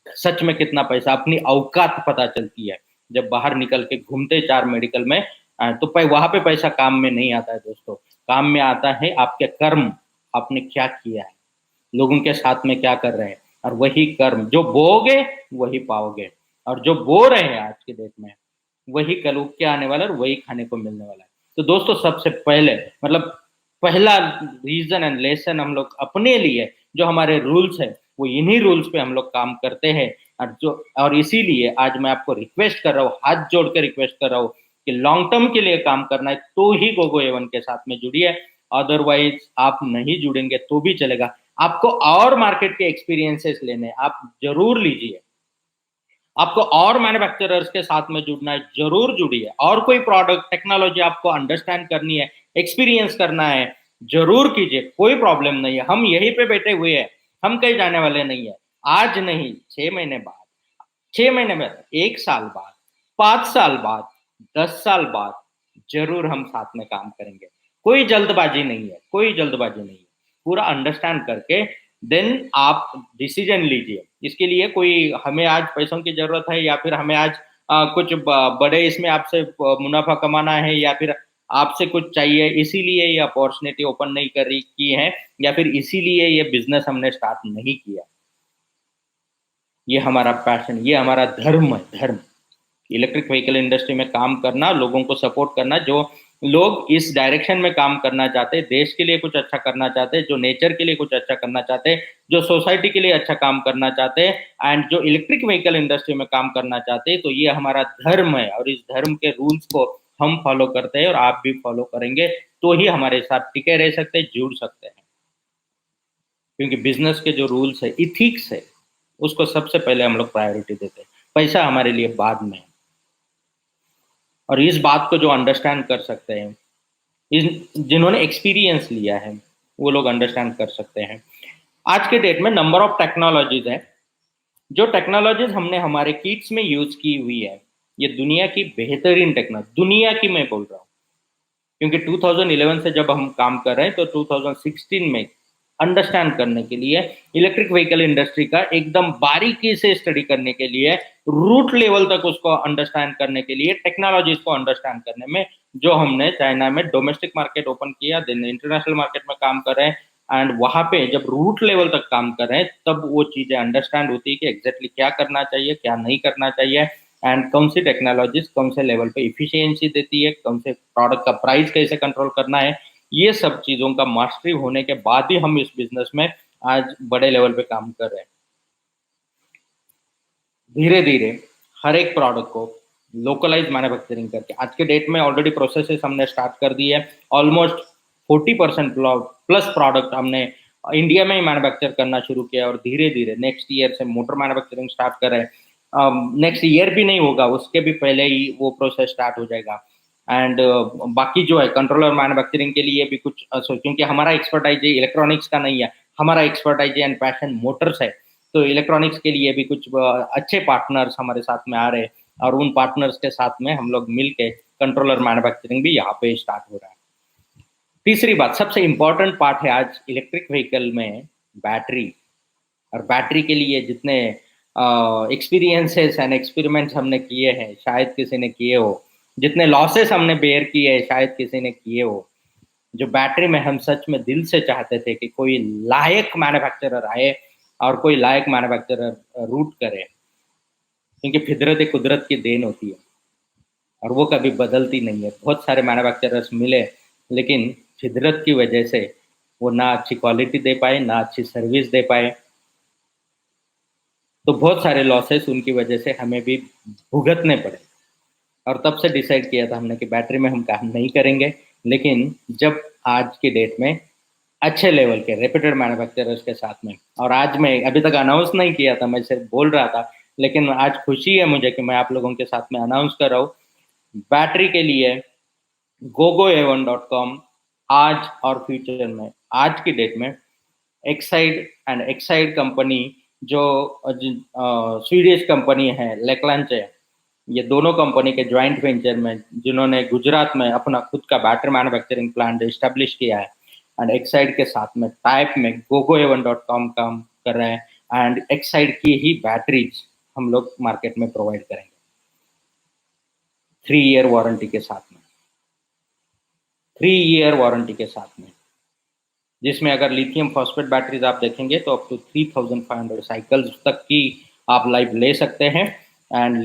सच में कितना पैसा, अपनी औकात पता चलती है। जब बाहर निकल के घूमते 4 मेडिकल में, तो वहां पे पैसा काम में नहीं आता है दोस्तों। काम में आता है आपके कर्म, आपने क्या किया है, लोगों के साथ में क्या कर रहे हैं। और वही कर्म जो बोओगे वही पाओगे। और जो बो रहे हैं आज के डेट में, वही कल उग के आने वाला है और वही खाने को मिलने वाला है। तो दोस्तों, सबसे पहले मतलब पहला रीजन एंड लेसन हम लोग अपने लिए, जो हमारे रूल्स है, वो इन्हीं रूल्स पे हम लोग काम करते हैं। और इसीलिए आज मैं आपको रिक्वेस्ट कर रहा हूँ, हाथ जोड़ के रिक्वेस्ट कर रहा हूँ कि लॉन्ग टर्म के लिए काम करना है तो ही गोगो एवन के साथ में जुड़िए। अदरवाइज आप नहीं जुड़ेंगे तो भी चलेगा। आपको और मार्केट के एक्सपीरियंसेस लेने, आप जरूर लीजिए। आपको और मैन्युफैक्चरर्स के साथ में जुड़ना है, जरूर जुड़िए। और कोई प्रोडक्ट, टेक्नोलॉजी आपको अंडरस्टैंड करनी है, एक्सपीरियंस करना है, जरूर कीजिए, कोई प्रॉब्लम नहीं है। हम यहीं पे बैठे हुए हैं, हम कहीं जाने वाले नहीं है। आज नहीं, 6 महीने बाद, 6 महीने बाद, 1 साल बाद, 5 साल बाद, 10 साल बाद, जरूर हम साथ में काम करेंगे। कोई जल्दबाजी नहीं है, कोई जल्दबाजी नहीं है। पूरा अंडरस्टैंड करके देन आप डिसीजन लीजिए। इसके लिए कोई हमें आज पैसों की जरूरत है, या फिर हमें आज कुछ बड़े इसमें आपसे मुनाफा कमाना है, या फिर आपसे कुछ चाहिए, इसीलिए ये अपॉर्चुनिटी ओपन नहीं कर रही की है, या फिर इसीलिए ये बिजनेस हमने स्टार्ट नहीं किया। ये हमारा पैशन, ये हमारा धर्म है, धर्म। इलेक्ट्रिक व्हीकल इंडस्ट्री में काम करना, लोगों को सपोर्ट करना, जो लोग इस डायरेक्शन में काम करना चाहते हैं, देश के लिए कुछ अच्छा करना चाहते हैं, जो नेचर के लिए कुछ अच्छा करना चाहते हैं, जो सोसाइटी के लिए अच्छा काम करना चाहते हैं, एंड जो इलेक्ट्रिक व्हीकल इंडस्ट्री में काम करना चाहते हैं, तो ये हमारा धर्म है। और इस धर्म के रूल्स को हम फॉलो करते हैं, और आप भी फॉलो करेंगे तो ही हमारे साथ टिके रह सकते हैं, जुड़ सकते हैं। क्योंकि बिजनेस के जो रूल्स है, इथिक्स है, उसको सबसे पहले हम लोग प्रायोरिटी देते हैं। पैसा हमारे लिए बाद में है। और इस बात को जो अंडरस्टैंड कर सकते हैं, जिन्होंने एक्सपीरियंस लिया है, वो लोग अंडरस्टैंड कर सकते हैं। आज के डेट में नंबर ऑफ टेक्नोलॉजीज है, जो टेक्नोलॉजीज हमने हमारे किट्स में यूज की हुई है, ये दुनिया की बेहतरीन टेक्नोलॉजी, दुनिया की मैं बोल रहा हूँ। क्योंकि 2011 से जब हम काम कर रहे हैं, तो 2016 में अंडरस्टैंड करने के लिए, इलेक्ट्रिक व्हीकल इंडस्ट्री का एकदम बारीकी से स्टडी करने के लिए, रूट लेवल तक उसको अंडरस्टैंड करने के लिए, टेक्नोलॉजीज को अंडरस्टैंड करने में, जो हमने चाइना में डोमेस्टिक मार्केट ओपन किया, देन इंटरनेशनल मार्केट में काम कर रहे हैं, एंड वहां पे जब रूट लेवल तक काम कर रहे हैं तब वो चीजें अंडरस्टैंड होती है कि एग्जैक्टली क्या करना चाहिए, क्या नहीं करना चाहिए, एंड कौन सी टेक्नोलॉजीज कौन से लेवल पे इफिशियंसी देती है, कौन से प्रोडक्ट का प्राइस कैसे कंट्रोल करना है। ये सब चीजों का मास्टरी होने के बाद ही हम इस बिजनेस में आज बड़े लेवल पे काम कर रहे हैं। धीरे धीरे हर एक प्रोडक्ट को लोकलाइज मैन्युफैक्चरिंग करके आज के डेट में ऑलरेडी प्रोसेसेस हमने स्टार्ट कर दी है। ऑलमोस्ट 40% प्लस प्रोडक्ट हमने इंडिया में ही मैन्युफैक्चर करना शुरू किया और धीरे धीरे नेक्स्ट ईयर से मोटर मैन्युफैक्चरिंग स्टार्ट कर रहे हैं। नेक्स्ट ईयर भी नहीं होगा, उसके भी पहले ही वो प्रोसेस स्टार्ट हो जाएगा। एंड बाकी जो है कंट्रोलर मैन्युफैक्चरिंग के लिए भी कुछ क्योंकि हमारा एक्सपर्टाइज इलेक्ट्रॉनिक्स का नहीं है, हमारा एक्सपर्टाइज एंड पैशन मोटर्स है, तो इलेक्ट्रॉनिक्स के लिए भी कुछ अच्छे पार्टनर्स हमारे साथ में आ रहे हैं और उन पार्टनर्स के साथ में हम लोग मिलके कंट्रोलर मैन्युफैक्चरिंग भी यहाँ पे स्टार्ट हो रहा है। तीसरी बात, सबसे इंपॉर्टेंट पार्ट है आज इलेक्ट्रिक व्हीकल में बैटरी, और बैटरी के लिए जितने एक्सपीरियंसेस एंड एक्सपेरिमेंट्स हमने किए हैं शायद किसी ने किए हो, जितने लॉसेस हमने बेयर किए हैं शायद किसी ने किए हो। जो बैटरी में हम सच में दिल से चाहते थे कि कोई लायक मैन्युफैक्चरर आए और कोई लायक मैन्युफैक्चरर रूट करे, क्योंकि फितरत कुदरत की देन होती है और वो कभी बदलती नहीं है। बहुत सारे मैन्युफैक्चरर्स मिले लेकिन फितरत की वजह से वो ना अच्छी क्वालिटी दे पाए, ना अच्छी सर्विस दे पाए, तो बहुत सारे लॉसेस उनकी वजह से हमें भी भुगतने पड़े। और तब से डिसाइड किया था हमने कि बैटरी में हम काम नहीं करेंगे, लेकिन जब आज के डेट में अच्छे लेवल के रेप्यूटेड मैन्युफैक्चरर्स के साथ में, और आज मैं अभी तक अनाउंस नहीं किया था, मैं सिर्फ बोल रहा था, लेकिन आज खुशी है मुझे कि मैं आप लोगों के साथ में अनाउंस कर रहा हूँ। बैटरी के लिए gogoa1.com आज और फ्यूचर में, आज की डेट में एक्साइड एंड एक्साइड कंपनी जो स्वीडिश कंपनी है लेक्लांचे, ये दोनों कंपनी के ज्वाइंट वेंचर में जिन्होंने गुजरात में अपना खुद का बैटरी मैन्युफैक्चरिंग प्लांट एस्टेब्लिश किया है, एंड एक्साइड के साथ में टाइप में gogoa1.com काम कर रहे हैं एंड एक्साइड की ही बैटरीज हम लोग मार्केट में प्रोवाइड करेंगे 3 ईयर वारंटी के साथ में, 3 ईयर वारंटी के साथ में, जिसमें अगर लिथियम फॉस्फेट बैटरीज आप देखेंगे तो अप टू 3500 साइकिल्स तक की आप लाइफ ले सकते हैं, एंड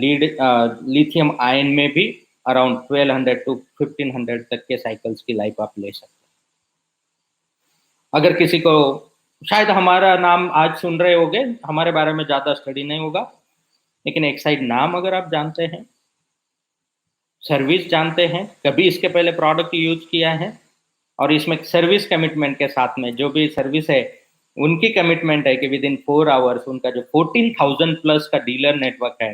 लिथियम आयन में भी अराउंड 1200 टू 1500 तक के साइकिल्स की लाइफ आप ले सकते हैं। अगर किसी को शायद हमारा नाम आज सुन रहे होंगे, हमारे बारे में ज़्यादा स्टडी नहीं होगा, लेकिन एक्साइड नाम अगर आप जानते हैं, सर्विस जानते हैं, कभी इसके पहले प्रोडक्ट यूज किया है, और इसमें सर्विस कमिटमेंट के साथ में जो भी सर्विस है उनकी कमिटमेंट है कि विद इन 4 आवर्स उनका जो 14,000 प्लस का डीलर नेटवर्क है,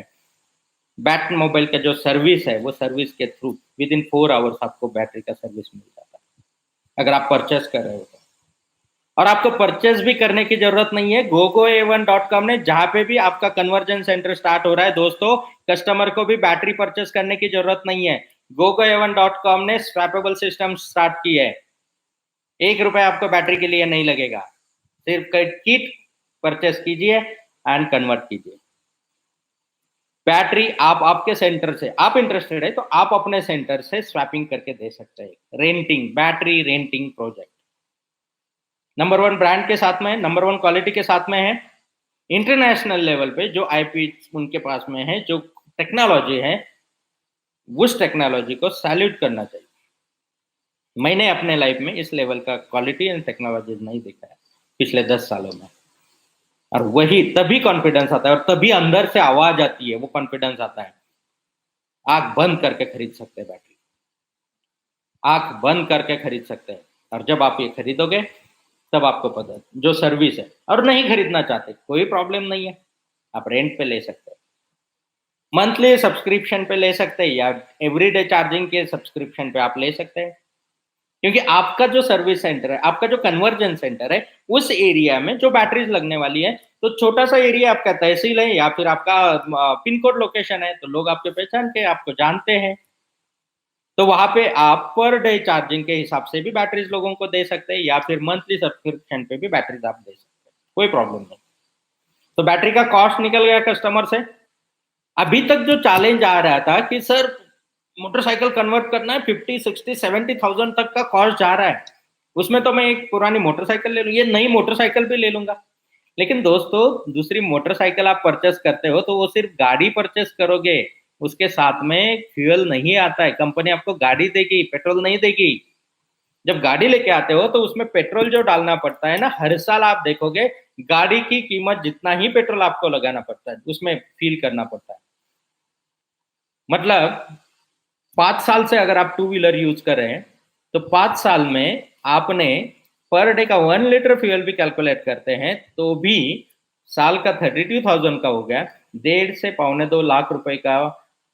बैट मोबाइल का जो सर्विस है वो सर्विस के थ्रू विद इन 4 आवर्स आपको बैटरी का सर्विस मिल जाता है अगर आप परचेस कर रहे हो तो। और आपको परचेस भी करने की जरूरत नहीं है, gogoa1.com ने जहां पे भी आपका कन्वर्जन सेंटर स्टार्ट हो रहा है दोस्तों, कस्टमर को भी बैटरी परचेस करने की जरूरत नहीं है। gogoa1.com ने स्वैपेबल सिस्टम स्टार्ट की है, 1 रुपया आपको बैटरी के लिए नहीं लगेगा, सिर्फ किट परचेस कीजिए एंड कन्वर्ट कीजिए। बैटरी आप आपके सेंटर से, आप इंटरेस्टेड है तो आप अपने सेंटर से स्वैपिंग करके दे सकते हैं। Renting, battery renting project number 1 brand के साथ में, नंबर 1 क्वालिटी के साथ में है। इंटरनेशनल लेवल पे जो आईपी उनके पास में है, जो टेक्नोलॉजी है, उस टेक्नोलॉजी को सैल्यूट करना चाहिए। मैंने अपने लाइफ में इस लेवल का क्वालिटी एंड टेक्नोलॉजी नहीं देखा है पिछले 10 सालों में, और वही तभी कॉन्फिडेंस आता है और तभी अंदर से आवाज आती है, वो कॉन्फिडेंस आता है। आंख बंद करके खरीद सकते हैं बैटरी, आंख बंद करके खरीद सकते हैं, और जब आप ये खरीदोगे तब आपको पता जो सर्विस है। और नहीं खरीदना चाहते कोई प्रॉब्लम नहीं है, आप रेंट पे ले सकते हैं, मंथली सब्सक्रिप्शन पे ले सकते हैं, या एवरीडे चार्जिंग के सब्सक्रिप्शन पे आप ले सकते हैं, क्योंकि आपका जो सर्विस सेंटर है, आपका जो कन्वर्जन सेंटर है, उस एरिया में जो बैटरीज लगने वाली है, तो छोटा सा एरिया आपका तहसील है या फिर आपका पिन कोड लोकेशन है, तो लोग आपके पहचान के आपको जानते हैं, तो वहां पे आप पर डे चार्जिंग के हिसाब से भी बैटरीज लोगों को दे सकते हैं, या फिर मंथली सब्सक्रिप्शन पे भी बैटरीज आप दे सकते हैं, कोई प्रॉब्लम नहीं। तो बैटरी का कॉस्ट निकल गया कस्टमर से। अभी तक जो चैलेंज आ रहा था कि सर मोटरसाइकिल कन्वर्ट करना है, 50, 60, 70,000 तक का कॉस्ट जा रहा है, उसमें तो मैं एक पुरानी मोटरसाइकिल ले लूँ, ये नई मोटरसाइकिल भी ले लूंगा। लेकिन दोस्तों, दूसरी मोटरसाइकिल आप परचेस करते हो तो वो सिर्फ गाड़ी परचेस करोगे, उसके साथ में फ्यूल नहीं आता है। कंपनी आपको गाड़ी देगी, पेट्रोल नहीं देगी। जब गाड़ी लेके आते हो तो उसमें पेट्रोल जो डालना पड़ता है ना, हर साल आप देखोगे गाड़ी की कीमत जितना ही पेट्रोल आपको लगाना पड़ता है, उसमें फील करना पड़ता है। मतलब 5 साल से अगर आप टू व्हीलर यूज कर रहे हैं तो 5 साल में आपने पर डे का 1 लीटर फ्यूल भी कैलकुलेट करते हैं तो भी साल का 32,000 का हो गया। 1.5 से 2.25 लाख रुपए का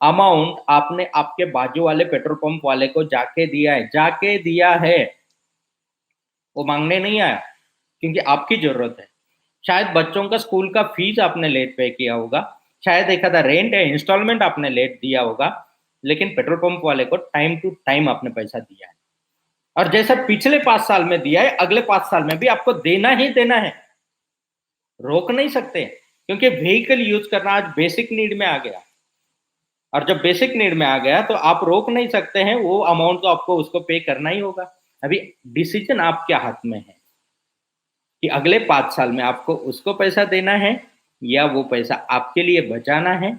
अमाउंट आपने आपके बाजू वाले पेट्रोल पंप वाले को जाके दिया है, जाके दिया है, वो मांगने नहीं आया, क्योंकि आपकी जरूरत है। शायद बच्चों का स्कूल का फीस आपने लेट पे किया होगा, शायद एक आधा रेंट है, इंस्टॉलमेंट आपने लेट दिया होगा, लेकिन पेट्रोल पंप वाले को टाइम टू टाइम आपने पैसा दिया है। और जैसा पिछले 5 साल में दिया है, अगले 5 साल में भी आपको देना ही देना है, रोक नहीं सकते, क्योंकि व्हीकल यूज करना आज बेसिक नीड में आ गया। और जब बेसिक नीड में आ गया तो आप रोक नहीं सकते हैं, वो अमाउंट तो आपको उसको पे करना ही होगा। अभी डिसीजन आपके हाथ में है कि अगले 5 साल में आपको उसको पैसा देना है या वो पैसा आपके लिए बचाना है।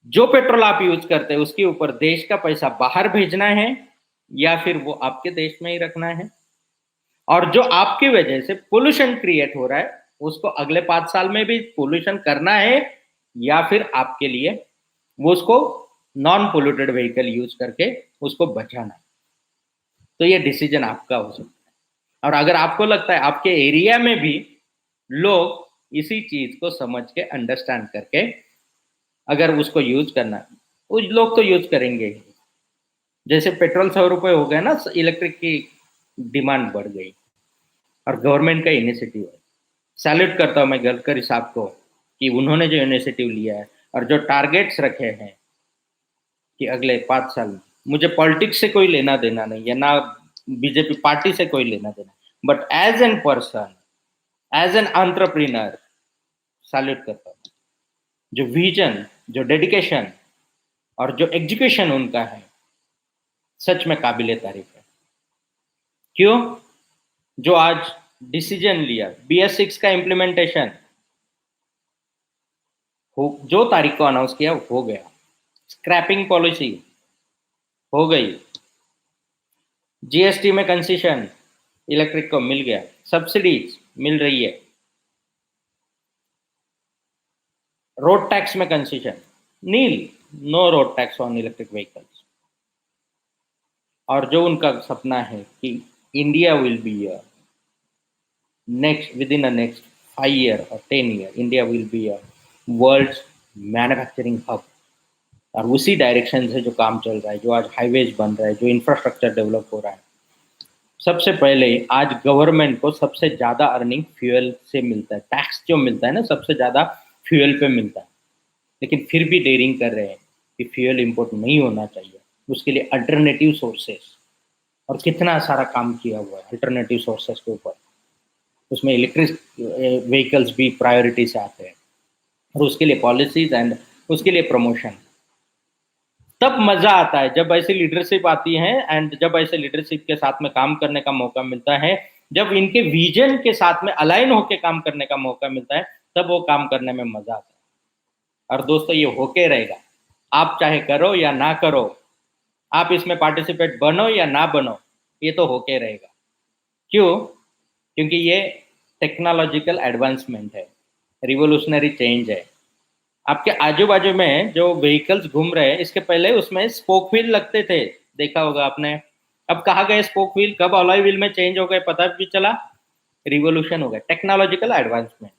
जो पेट्रोल आप यूज करते हैं उसके ऊपर देश का पैसा बाहर भेजना है या फिर वो आपके देश में ही रखना है। और जो आपकी वजह से पोल्यूशन क्रिएट हो रहा है उसको अगले 5 साल में भी पोल्यूशन करना है या फिर आपके लिए वो उसको नॉन पोल्यूटेड व्हीकल यूज करके उसको बचाना है। तो ये डिसीजन आपका हो सकता है। और अगर आपको लगता है आपके एरिया में भी लोग इसी चीज को समझ के अंडरस्टैंड करके अगर उसको यूज करना, कुछ लोग तो यूज करेंगे ही। जैसे पेट्रोल 100 रुपए हो गया ना, इलेक्ट्रिक की डिमांड बढ़ गई और गवर्नमेंट का इनिशिएटिव है। सैल्यूट करता हूं मैं गडकरी साहब को कि उन्होंने जो इनिशिएटिव लिया है और जो टारगेट्स रखे हैं कि अगले 5 साल में, मुझे पॉलिटिक्स से कोई लेना देना नहीं है, ना बीजेपी पार्टी से कोई लेना देना, but as an person, as an entrepreneur salute करता हूँ। जो विजन, जो डेडिकेशन और जो एजुकेशन उनका है, सच में काबिले तारीफ है। क्यों? जो आज डिसीजन लिया BS6 का इम्प्लीमेंटेशन जो तारीख को अनाउंस किया हो गया, स्क्रैपिंग पॉलिसी हो गई, GST में कंसेशन इलेक्ट्रिक को मिल गया, सब्सिडीज मिल रही है, रोड टैक्स में concession nil, no road tax on electric vehicles. और जो उनका सपना है कि India will be next within the next 5 year or 10 year, India will be a world's manufacturing hub. और उसी डायरेक्शन से जो काम चल रहा है, जो आज हाईवेज बन रहा है, जो इंफ्रास्ट्रक्चर डेवलप हो रहा है, सबसे पहले आज गवर्नमेंट को सबसे ज्यादा अर्निंग फ्यूल से मिलता है। टैक्स जो मिलता है ना, सबसे ज्यादा फ्यूल पे मिलता है, लेकिन फिर भी डेयरिंग कर रहे हैं कि फ्यूल इंपोर्ट नहीं होना चाहिए, उसके लिए अल्टरनेटिव सोर्सेस। और कितना सारा काम किया हुआ है अल्टरनेटिव सोर्सेस के ऊपर, उसमें इलेक्ट्रिक व्हीकल्स भी प्रायोरिटी से आते हैं, और उसके लिए पॉलिसीज एंड उसके लिए प्रमोशन। तब मजा आता है जब ऐसी लीडरशिप आती है एंड जब ऐसे लीडरशिप के साथ में काम करने का मौका मिलता है, जब इनके विजन के साथ में अलाइन होकर काम करने का मौका मिलता है, तब वो काम करने में मजा आता है। और दोस्तों, ये होके रहेगा, आप चाहे करो या ना करो, आप इसमें पार्टिसिपेट बनो या ना बनो, ये तो होके रहेगा। क्यों? क्योंकि ये टेक्नोलॉजिकल एडवांसमेंट है, रिवोल्यूशनरी चेंज है। आपके आजू बाजू में जो व्हीकल्स घूम रहे हैं, इसके पहले उसमें स्पोक व्हील लगते थे, देखा होगा आपने। अब कहाँ गए स्पोक व्हील? कब अलॉय व्हील में चेंज हो गए पता भी चला? रिवोल्यूशन हो गया, टेक्नोलॉजिकल एडवांसमेंट।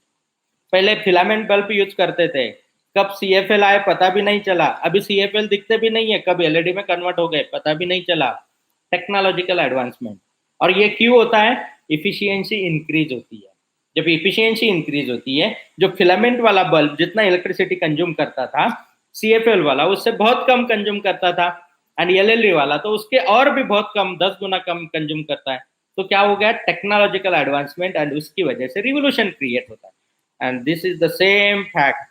पहले फिलामेंट बल्ब यूज करते थे, कब CFL आए पता भी नहीं चला। अभी CFL दिखते भी नहीं है, कब LED में कन्वर्ट हो गए पता भी नहीं चला। Technological advancement. और ये क्यों होता है? इफिशियंसी इंक्रीज होती है। जब इफिशियंसी इंक्रीज होती है, जो फिलामेंट वाला बल्ब जितना इलेक्ट्रिसिटी कंज्यूम करता था, CFL वाला उससे बहुत कम कंज्यूम करता था। एंड एलएलई वाला तो उसके और भी बहुत कम, 10 गुना कम कंज्यूम करता है। तो क्या हो गया, टेक्नोलॉजिकल एडवांसमेंट, एंड उसकी वजह से रिवोल्यूशन क्रिएट होता है। And this is the same fact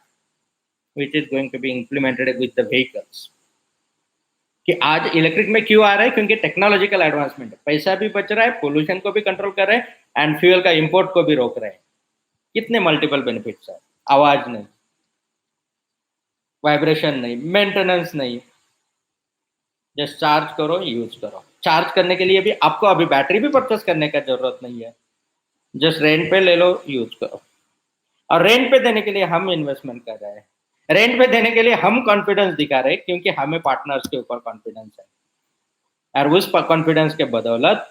which is going to be implemented with the vehicles, कि आज इलेक्ट्रिक में क्यों आ रहा है, क्योंकि टेक्नोलॉजिकल एडवांसमेंट है, पैसा भी बच रहा है, पोल्यूशन को भी कंट्रोल कर रहे हैं, एंड फ्यूल का इंपोर्ट को भी रोक रहे हैं। कितने मल्टीपल बेनिफिट्स है, आवाज नहीं, वाइब्रेशन नहीं, मेंटेनेंस नहीं, जस्ट चार्ज करो, यूज करो। चार्ज करने के लिए भी आपको अभी बैटरी भी परचेस करने का जरूरत नहीं है, जस्ट रेंट पे ले लो, यूज करो। और रेंट पे देने के लिए हम इन्वेस्टमेंट कर रहे हैं, रेंट पे देने के लिए हम कॉन्फिडेंस दिखा रहे हैं, क्योंकि हमें पार्टनर्स के ऊपर कॉन्फिडेंस है। और उस कॉन्फिडेंस के बदौलत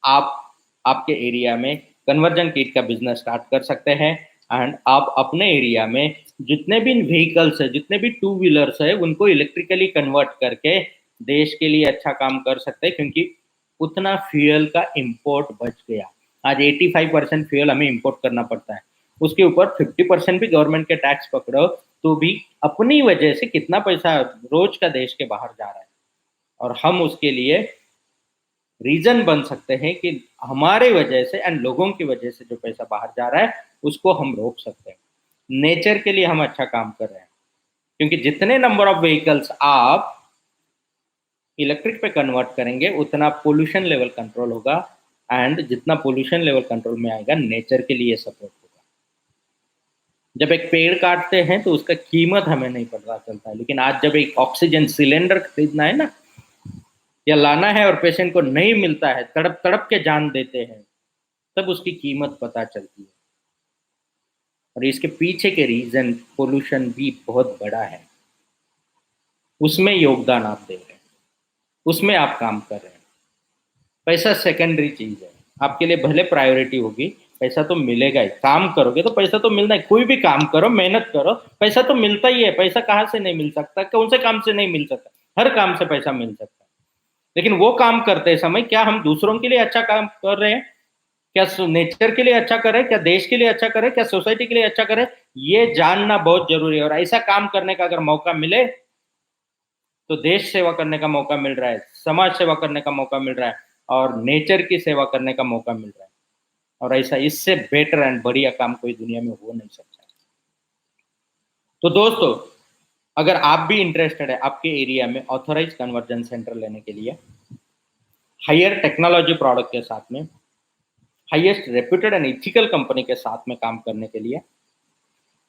आप आपके एरिया में कन्वर्जन किट का बिजनेस स्टार्ट कर सकते हैं, एंड आप अपने एरिया में जितने भी व्हीकल्स है, जितने भी टू व्हीलर्स है, उनको इलेक्ट्रिकली कन्वर्ट करके देश के लिए अच्छा काम कर सकते हैं, क्योंकि उतना फ्यूल का इंपोर्ट बच गया। आज 85% फ्यूल हमें इंपोर्ट करना पड़ता है, उसके ऊपर 50% भी गवर्नमेंट के टैक्स पकड़ो तो भी अपनी वजह से कितना पैसा रोज का देश के बाहर जा रहा है। और हम उसके लिए रीजन बन सकते हैं कि हमारे वजह से एंड लोगों की वजह से जो पैसा बाहर जा रहा है उसको हम रोक सकते हैं। नेचर के लिए हम अच्छा काम कर रहे हैं, क्योंकि जितने नंबर ऑफ व्हीकल्स आप इलेक्ट्रिक पे कन्वर्ट करेंगे उतना पोल्यूशन लेवल कंट्रोल होगा, एंड जितना पोल्यूशन लेवल कंट्रोल में आएगा नेचर के लिए सपोर्ट होगा। जब एक पेड़ काटते हैं तो उसका कीमत हमें नहीं पता चलता है, लेकिन आज जब एक ऑक्सीजन सिलेंडर खरीदना है ना, या लाना है, और पेशेंट को नहीं मिलता है, तड़प तड़प के जान देते हैं, तब उसकी कीमत पता चलती है। और इसके पीछे के रीजन पोल्यूशन भी बहुत बड़ा है, उसमें योगदान आप दे रहे हैं, उसमें आप काम कर रहे हैं। पैसा सेकेंडरी चीज है, आपके लिए भले प्रायोरिटी होगी, पैसा तो मिलेगा ही, काम करोगे तो पैसा तो मिलना है, कोई भी काम करो, मेहनत करो, पैसा तो मिलता ही है। पैसा कहाँ से नहीं मिल सकता, कौन से काम से नहीं मिल सकता, हर काम से पैसा मिल सकता है। लेकिन वो काम करते समय क्या हम दूसरों के लिए अच्छा काम कर रहे हैं, क्या नेचर के लिए अच्छा करें, क्या देश के लिए अच्छा करें, क्या सोसाइटी के लिए अच्छा करें, ये जानना बहुत जरूरी है। और ऐसा काम करने का अगर मौका मिले तो देश सेवा करने का मौका मिल रहा है, समाज सेवा करने का मौका मिल रहा है, और नेचर की सेवा करने का मौका मिल रहा है। और ऐसा इससे बेटर एंड बढ़िया काम कोई दुनिया में हो नहीं सकता। तो दोस्तों, अगर आप भी इंटरेस्टेड है आपके एरिया में ऑथोराइज कन्वर्जन सेंटर लेने के लिए, हायर टेक्नोलॉजी प्रोडक्ट के साथ में, highest reputed and ethical company के साथ में काम करने के लिए,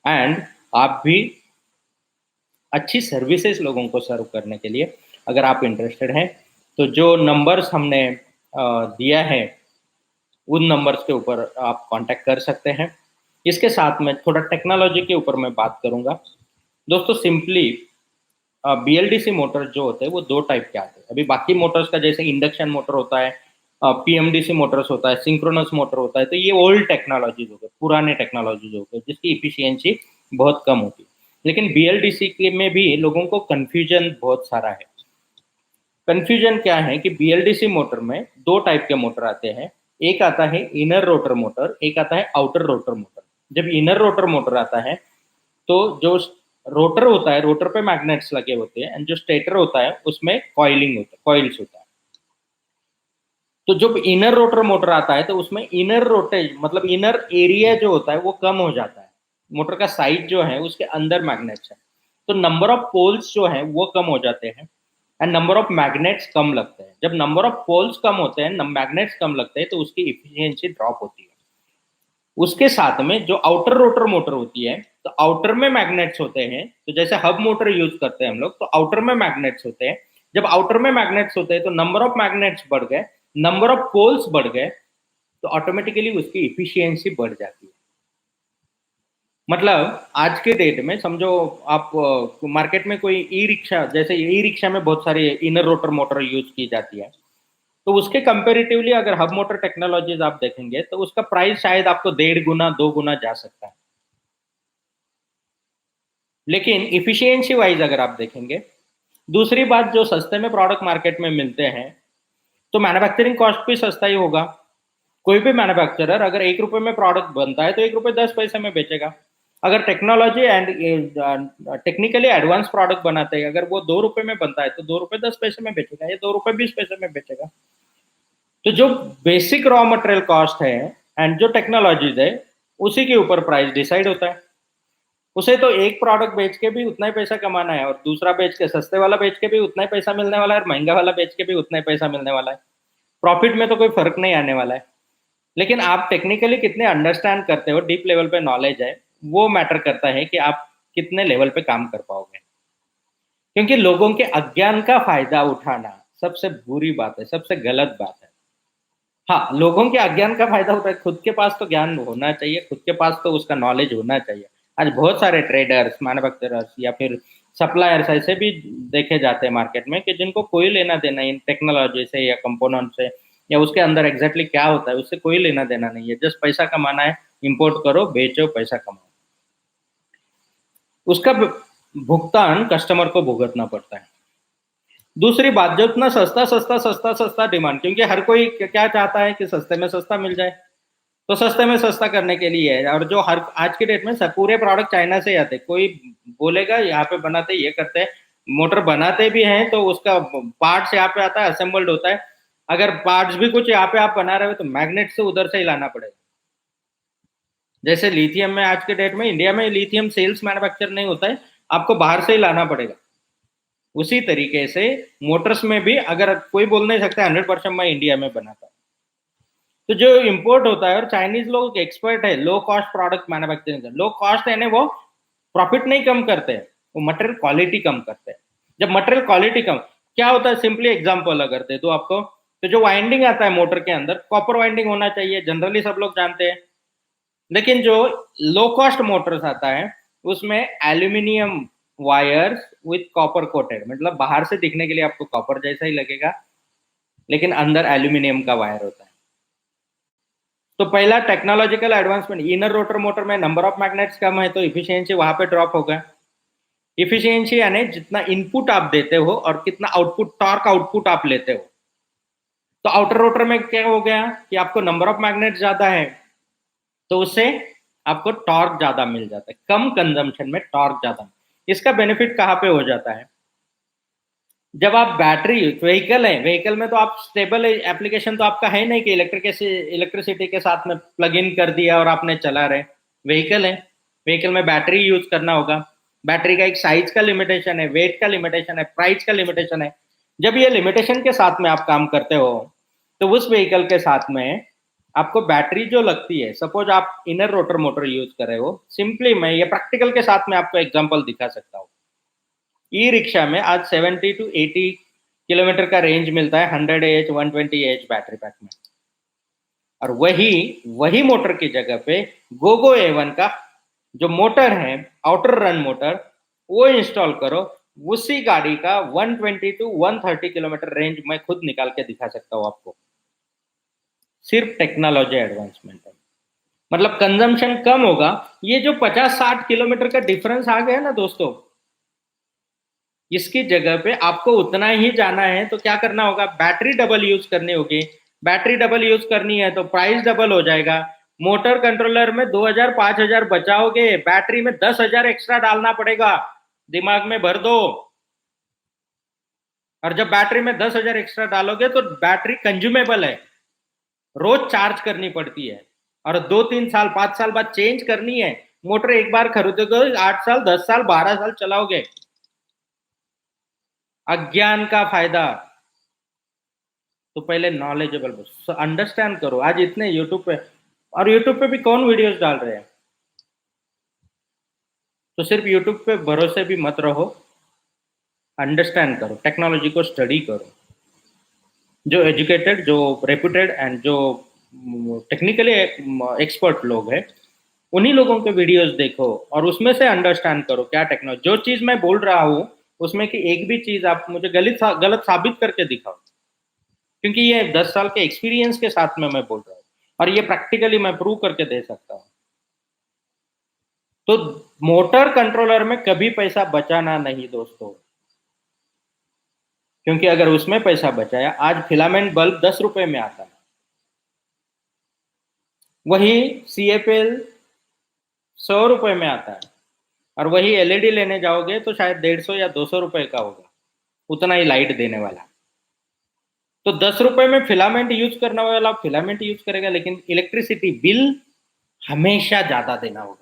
एंड आप भी अच्छी सर्विसेज लोगों को सर्व करने के लिए अगर आप इंटरेस्टेड हैं, तो जो नंबर्स हमने दिया है उन नंबर्स के ऊपर आप कांटेक्ट कर सकते हैं। इसके साथ में थोड़ा टेक्नोलॉजी के ऊपर मैं बात करूंगा। दोस्तों, सिंपली बीएलडीसी मोटर जो होते हैं वो दो टाइप के आते हैं। अभी बाकी मोटर्स का जैसे इंडक्शन मोटर होता है, पीएमडीसी मोटर्स होता है, सिंक्रोनस मोटर होता है, तो ये ओल्ड टेक्नोलॉजीज हो गए, पुराने टेक्नोलॉजीज हो गए, जिसकी इफिशियंसी बहुत कम होती है। लेकिन बीएलडीसी के में भी लोगों को कन्फ्यूजन बहुत सारा है। कन्फ्यूजन क्या है कि बीएलडीसी मोटर में दो टाइप के मोटर आते हैं, एक आता है इनर रोटर मोटर, एक आता है आउटर रोटर मोटर। जब इनर रोटर मोटर आता है तो जो रोटर होता है, रोटर पे मैग्नेट्स लगे होते हैं, एंड जो स्टेटर होता है उसमें कॉइलिंग होता है, कॉइल्स होता है। तो जब इनर रोटर मोटर आता है तो उसमें इनर रोटेज मतलब इनर एरिया जो होता है वो कम हो जाता है, मोटर का साइज जो है उसके अंदर मैग्नेट्स है, तो नंबर ऑफ पोल्स जो है वो कम हो जाते हैं, एंड नंबर ऑफ मैग्नेट्स कम लगते हैं। जब नंबर ऑफ पोल्स कम होते हैं, मैग्नेट्स कम लगते हैं, तो उसकी इफिशियंसी ड्रॉप होती है। उसके साथ में जो आउटर रोटर मोटर होती है, तो आउटर में मैग्नेट्स होते हैं, तो जैसे हब मोटर यूज करते हैं हम लोग, तो आउटर में मैग्नेट्स होते हैं। जब आउटर में मैग्नेट्स होते हैं तो नंबर ऑफ मैग्नेट्स बढ़ गए, नंबर ऑफ पोल्स बढ़ गए, तो ऑटोमेटिकली उसकी इफिशियंसी बढ़ जाती है। मतलब आज के डेट में समझो आप मार्केट में कोई ई रिक्शा, जैसे ई रिक्शा में बहुत सारी इनर रोटर मोटर यूज की जाती है, तो उसके कंपेरेटिवली अगर हब मोटर टेक्नोलॉजीज आप देखेंगे तो उसका प्राइस शायद आपको 1.5 गुना 2 गुना जा सकता है। लेकिन इफिशियंसी वाइज अगर आप देखेंगे, दूसरी बात, जो सस्ते में प्रोडक्ट मार्केट में मिलते हैं तो मैन्युफैक्चरिंग कॉस्ट भी सस्ता ही होगा। कोई भी मैन्युफैक्चरर अगर 1 रुपए में प्रोडक्ट बनता है तो 1 रुपए 10 पैसे में बेचेगा। अगर technology and technically advance product बनाते हैं, अगर वो 2 रुपए में बनता है तो 2 रुपए 10 पैसे में बेचेगा, या 2 रुपए 20 पैसे में बेचेगा। तो जो बेसिक रॉ मटेरियल कॉस्ट है एंड जो टेक्नोलॉजीज है, उसी के ऊपर प्राइस डिसाइड होता है। उसे तो एक प्रोडक्ट बेच के भी उतना ही पैसा कमाना है, और दूसरा बेच के, सस्ते वाला बेच के भी उतना ही पैसा मिलने वाला है, और महंगा वाला बेच के भी उतना ही पैसा मिलने वाला है। प्रॉफिट में तो कोई फर्क नहीं आने वाला है। लेकिन आप टेक्निकली कितने अंडरस्टैंड करते हो, डीप लेवल पे नॉलेज है, वो मैटर करता है कि आप कितने लेवल पे काम कर पाओगे। क्योंकि लोगों के अज्ञान का फायदा उठाना सबसे बुरी बात है, सबसे गलत बात है। हाँ, लोगों के अज्ञान का फायदा उठा, खुद के पास तो ज्ञान होना चाहिए, खुद के पास तो उसका नॉलेज होना चाहिए। आज बहुत सारे ट्रेडर्स, मैन्युफैक्चरर्स या फिर सप्लायर्स ऐसे भी देखे जाते हैं मार्केट में कि जिनको कोई लेना देना इन टेक्नोलॉजी से या कंपोनेंट से, या उसके अंदर एग्जैक्टली क्या होता है उससे कोई लेना देना नहीं है। जस्ट पैसा कमाना है, इंपोर्ट करो, बेचो, पैसा कमाओ। उसका भुगतान कस्टमर को भुगतना पड़ता है। दूसरी बात, जो इतना सस्ता सस्ता सस्ता सस्ता डिमांड, क्योंकि हर कोई क्या चाहता है कि सस्ते में सस्ता मिल जाए, तो सस्ते में सस्ता करने के लिए है। और जो हर आज की डेट में सब पूरे प्रोडक्ट चाइना से आते, कोई बोलेगा यहाँ पे बनाते, ये करते हैं, मोटर बनाते भी हैं तो उसका पार्ट्स यहाँ पे आता है, असेंबल्ड होता है। अगर पार्ट्स भी कुछ यहाँ पे आप बना रहे हो तो मैग्नेट से उधर से ही लाना पड़ेगा। जैसे लिथियम में आज के डेट में इंडिया में लिथियम सेल्स मैन्युफैक्चर नहीं होता है, आपको बाहर से ही लाना पड़ेगा। उसी तरीके से मोटर्स में भी अगर कोई बोल नहीं सकता 100% मैं इंडिया में बनाता हूँ। तो जो इंपोर्ट होता है, और चाइनीज लोग एक्सपर्ट है low cost product manufacturing. Low cost है ना, वो प्रॉफिट नहीं कम करते हैं, वो मटेरियल क्वालिटी कम करते हैं। जब मटेरियल क्वालिटी कम, क्या होता है, सिंपली एग्जांपल अगर दे दो आपको, तो जो वाइंडिंग आता है मोटर के अंदर, कॉपर वाइंडिंग होना चाहिए, जनरली सब लोग जानते हैं। लेकिन जो लो कॉस्ट मोटर्स आता है, उसमें aluminium wires with copper coated, मतलब बाहर से दिखने के लिए आपको कॉपर जैसा ही लगेगा, लेकिन अंदर एल्यूमिनियम का वायर होता है। तो पहला technological advancement, inner rotor motor में नंबर ऑफ मैग्नेट्स कम है तो इफिशियंसी वहां पे ड्रॉप होगा। इफिशियंसी यानी जितना इनपुट आप देते हो और कितना आउटपुट, टॉर्क आउटपुट आप लेते हो। तो आउटर रोटर में क्या हो गया कि आपको नंबर ऑफ मैग्नेट ज्यादा है, तो उससे आपको टॉर्क ज्यादा मिल जाता है, कम कंजम्पशन में टॉर्क ज्यादा। इसका बेनिफिट कहाँ पे हो जाता है, जब आप बैटरी व्हीकल है, व्हीकल में तो आप स्टेबल एप्लीकेशन तो आपका है नहीं कि इलेक्ट्रिसिटी के साथ में प्लग इन कर दिया और आपने चला रहे। व्हीकल है, व्हीकल में बैटरी यूज करना होगा। बैटरी का एक साइज का लिमिटेशन है, वेट का लिमिटेशन है, प्राइस का लिमिटेशन है। जब ये लिमिटेशन के साथ में आप काम करते हो, तो उस व्हीकल के साथ में आपको बैटरी जो लगती है, सपोज आप इनर रोटर मोटर यूज कर रहे हो, सिंपली मैं ये प्रैक्टिकल के साथ में आपको एग्जांपल दिखा सकता हूँ। ई रिक्शा में आज 70 to 80 किलोमीटर का रेंज मिलता है 100 AH 120 AH बैटरी पैक में। और वही वही मोटर की जगह पे गोगो A1 का जो मोटर है, आउटर रन मोटर, वो इंस्टॉल करो, उसी गाड़ी का 120 to 130 किलोमीटर रेंज मैं खुद निकाल के दिखा सकता हूँ आपको। सिर्फ टेक्नोलॉजी एडवांसमेंट है, मतलब कंजम्पशन कम होगा। ये जो 50-60 किलोमीटर का डिफरेंस आ गया ना दोस्तों, इसकी जगह पे आपको उतना ही जाना है तो क्या करना होगा, बैटरी डबल यूज करनी होगी। बैटरी डबल यूज करनी है तो प्राइस डबल हो जाएगा। मोटर कंट्रोलर में 2000-5000 बचाओगे, बैटरी में 10,000 एक्स्ट्रा डालना पड़ेगा, दिमाग में भर दो। और जब बैटरी में 10,000 एक्स्ट्रा डालोगे तो बैटरी कंज्यूमेबल है, रोज चार्ज करनी पड़ती है, और 2-3 साल 5 साल बाद चेंज करनी है। मोटर एक बार खरीदोगे 8 साल 10 साल 12 साल चलाओगे। अज्ञान का फायदा, तो पहले नॉलेजेबल अंडरस्टैंड करो। आज इतने यूट्यूब पे, और यूट्यूब पे भी कौन वीडियोस डाल रहे हैं, तो सिर्फ यूट्यूब पे भरोसे भी मत रहो, अंडरस्टैंड करो, टेक्नोलॉजी को स्टडी करो। जो एजुकेटेड, जो रेप्यूटेड एंड जो टेक्निकली एक्सपर्ट लोग हैं, उन्हीं लोगों के वीडियोस देखो और उसमें से अंडरस्टैंड करो क्या टेक्नोलॉजी। जो चीज मैं बोल रहा हूँ उसमें की एक भी चीज आप मुझे गलत साबित करके दिखाओ, क्योंकि ये 10 साल के एक्सपीरियंस के साथ में मैं बोल रहा हूँ, और ये प्रैक्टिकली मैं प्रूव करके दे सकता हूँ। तो मोटर कंट्रोलर में कभी पैसा बचाना नहीं दोस्तों, क्योंकि अगर उसमें पैसा बचाया, आज फिलामेंट बल्ब 10 रुपए में आता है, वही CFL 100 रुपए में आता है, और वही एलईडी लेने जाओगे तो शायद 150 या 200 रुपए का होगा, उतना ही लाइट देने वाला। तो 10 रुपए में फिलामेंट यूज करने वाला फिलामेंट यूज करेगा, लेकिन इलेक्ट्रिसिटी बिल हमेशा ज्यादा देना होगा।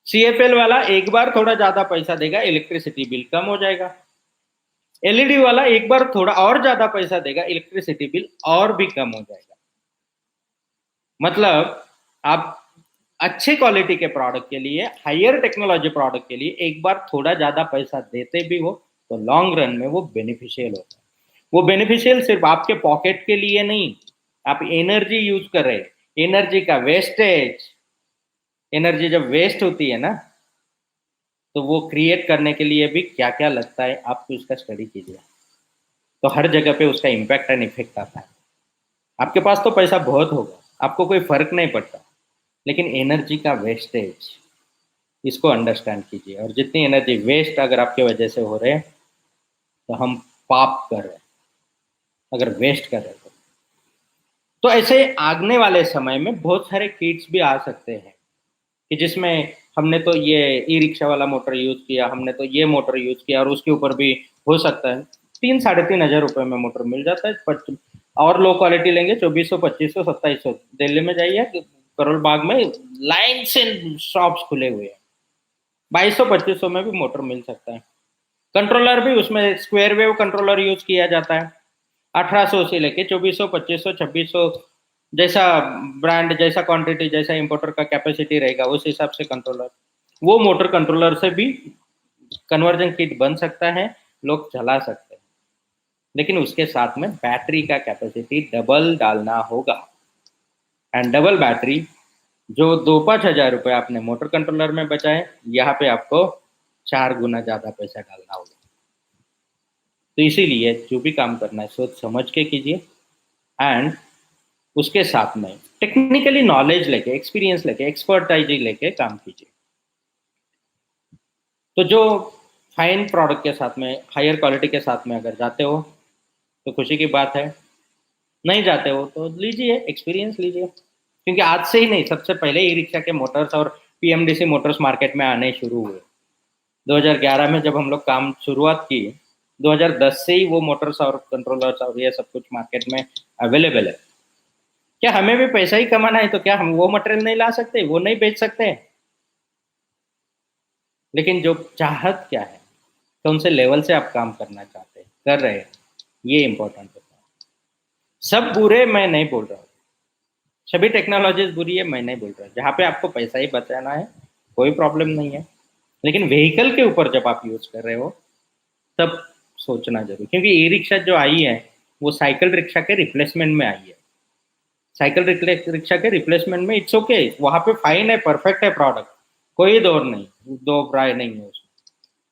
सीएफएल वाला एक बार थोड़ा ज्यादा पैसा देगा, इलेक्ट्रिसिटी बिल कम हो जाएगा। एलईडी वाला एक बार थोड़ा और ज्यादा पैसा देगा, इलेक्ट्रिसिटी बिल और भी कम हो जाएगा। मतलब आप अच्छे क्वालिटी के प्रोडक्ट के लिए, हायर टेक्नोलॉजी प्रोडक्ट के लिए एक बार थोड़ा ज्यादा पैसा देते भी हो तो लॉन्ग रन में वो बेनिफिशियल होता है। वो बेनिफिशियल सिर्फ आपके पॉकेट के लिए नहीं, आप एनर्जी यूज कर रहे, एनर्जी का वेस्टेज, एनर्जी जब वेस्ट होती है ना, तो वो क्रिएट करने के लिए भी क्या क्या लगता है आप उसका स्टडी कीजिए। तो हर जगह पे उसका इम्पैक्ट एंड इफेक्ट आता है। आपके पास तो पैसा बहुत होगा, आपको कोई फर्क नहीं पड़ता, लेकिन एनर्जी का वेस्टेज, इसको अंडरस्टैंड कीजिए। और जितनी एनर्जी वेस्ट अगर आपके वजह से हो रहे हैं तो हम पाप कर रहे हैं, अगर वेस्ट कर रहे हैं तो ऐसे आगने वाले समय में बहुत सारे किट्स भी आ सकते हैं कि जिसमें हमने तो ये ई रिक्शा वाला मोटर यूज किया, हमने तो ये मोटर यूज किया, और उसके ऊपर भी हो सकता है 3-3.5 हजार रुपए में मोटर मिल जाता है। पर और लो क्वालिटी लेंगे 2400, 2500, 2700। दिल्ली में जाइए, करोल बाग में लाइन से शॉप्स खुले हुए हैं, 2200, 2500 में भी मोटर मिल सकता है। कंट्रोलर भी उसमें स्क्वायर वेव कंट्रोलर यूज किया जाता है, 1800 से लेके 2400, 2500, 2600, जैसा ब्रांड, जैसा क्वांटिटी, जैसा इंपोर्टर का कैपेसिटी रहेगा उस हिसाब से कंट्रोलर, वो मोटर कंट्रोलर से भी कन्वर्जन किट बन सकता है, लोग चला सकते हैं। लेकिन उसके साथ में बैटरी का कैपेसिटी डबल डालना होगा। एंड डबल बैटरी, जो 2-5 हजार रुपए आपने मोटर कंट्रोलर में बचाए, यहाँ पे आपको 4 गुना ज्यादा पैसा डालना होगा। तो इसीलिए जो भी काम करना है सोच समझ के कीजिए, एंड उसके साथ में टेक्निकली नॉलेज लेके, एक्सपीरियंस लेके, एक्सपर्टाइज लेके काम कीजिए। तो जो फाइन प्रोडक्ट के साथ में, हायर क्वालिटी के साथ में अगर जाते हो तो खुशी की बात है, नहीं जाते हो तो लीजिए, एक्सपीरियंस लीजिए। क्योंकि आज से ही नहीं, सबसे पहले ई रिक्शा के मोटर्स और पीएमडीसी मोटर्स मार्केट में आने शुरू हुए 2011 में, जब हम लोग काम शुरुआत की। 2010 से ही वो मोटर्स और कंट्रोलर्स और ये सब कुछ मार्केट में अवेलेबल है। क्या हमें भी पैसा ही कमाना है तो क्या हम वो मटेरियल नहीं ला सकते, वो नहीं बेच सकते? लेकिन जो चाहत क्या है, कौन से लेवल से आप काम करना चाहते हैं, कर रहे हैं, ये इंपॉर्टेंट होता है। सब बुरे मैं नहीं बोल रहा हूँ, सभी टेक्नोलॉजीज बुरी है मैं नहीं बोल रहा, जहाँ पे आपको पैसा ही बचाना है कोई प्रॉब्लम नहीं है। लेकिन व्हीकल के ऊपर जब आप यूज कर रहे हो तब सोचना जरूर, क्योंकि ई रिक्शा जो आई है वो साइकिल रिक्शा के रिप्लेसमेंट में आई है। साइकिल रिक्शा के रिप्लेसमेंट में इट्स ओके, वहां पे फाइन है, परफेक्ट है प्रोडक्ट, कोई दौर नहीं, दो राय नहीं है उसमें।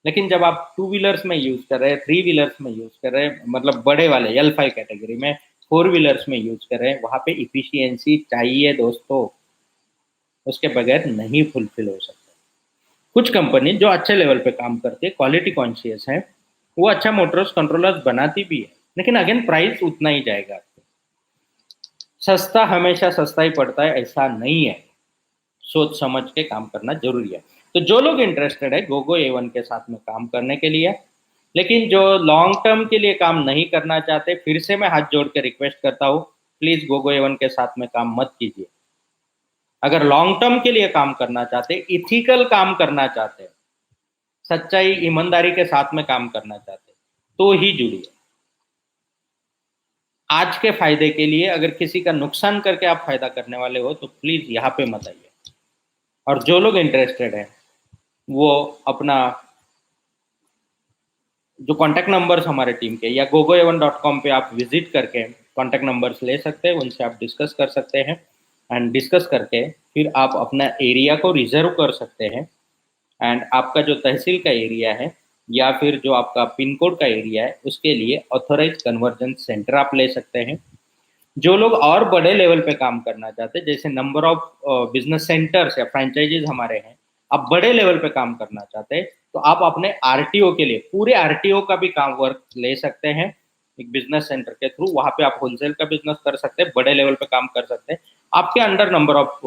लेकिन जब आप 2 व्हीलर्स में यूज कर रहे हैं, 3 व्हीलर्स में यूज कर रहे हैं, मतलब बड़े वाले L5 कैटेगरी में, 4 व्हीलर्स में यूज कर रहे हैं, वहां पे इफिशियंसी चाहिए दोस्तों, उसके बगैर नहीं फुलफिल हो सकता। कुछ कंपनी जो अच्छे लेवल पे काम करती है, क्वालिटी कॉन्शियस है, वो अच्छा मोटर्स कंट्रोलर्स बनाती भी है, लेकिन अगेन प्राइस उतना ही जाएगा आपको। सस्ता हमेशा सस्ता ही पड़ता है ऐसा नहीं है, सोच समझ के काम करना जरूरी है। तो जो लोग इंटरेस्टेड है गोगो A1 के साथ में काम करने के लिए, लेकिन जो लॉन्ग टर्म के लिए काम नहीं करना चाहते, फिर से मैं हाथ जोड़ के रिक्वेस्ट करता हूँ, प्लीज गोगो A1 के साथ में काम मत कीजिए। अगर लॉन्ग टर्म के लिए काम करना चाहते, इथिकल काम करना चाहते, सच्चाई ईमानदारी के साथ में काम करना चाहते, तो ही जुड़िए। आज के फायदे के लिए अगर किसी का नुकसान करके आप फायदा करने वाले हो तो प्लीज यहाँ पे मत आइए। और जो लोग इंटरेस्टेड है वो अपना जो कांटेक्ट नंबर्स हमारे टीम के, या gogoa1.com पे आप विजिट करके कांटेक्ट नंबर्स ले सकते हैं, उनसे आप डिस्कस कर सकते हैं। एंड डिस्कस करके फिर आप अपना एरिया को रिजर्व कर सकते हैं। एंड आपका जो तहसील का एरिया है या फिर जो आपका पिन कोड का एरिया है, उसके लिए ऑथोराइज कन्वर्जन सेंटर आप ले सकते हैं। जो लोग और बड़े लेवल पे काम करना चाहते हैं, जैसे नंबर ऑफ बिजनेस सेंटर्स या फ्रेंचाइजीज हमारे हैं, आप बड़े लेवल पे काम करना चाहते हैं, तो आप अपने आरटीओ के लिए, पूरे आरटीओ का भी काम वर्क ले सकते हैं। एक बिजनेस सेंटर के थ्रू, वहां पे आप होलसेल का बिजनेस कर सकते हैं, बड़े लेवल पे काम कर सकते हैं। आपके under number of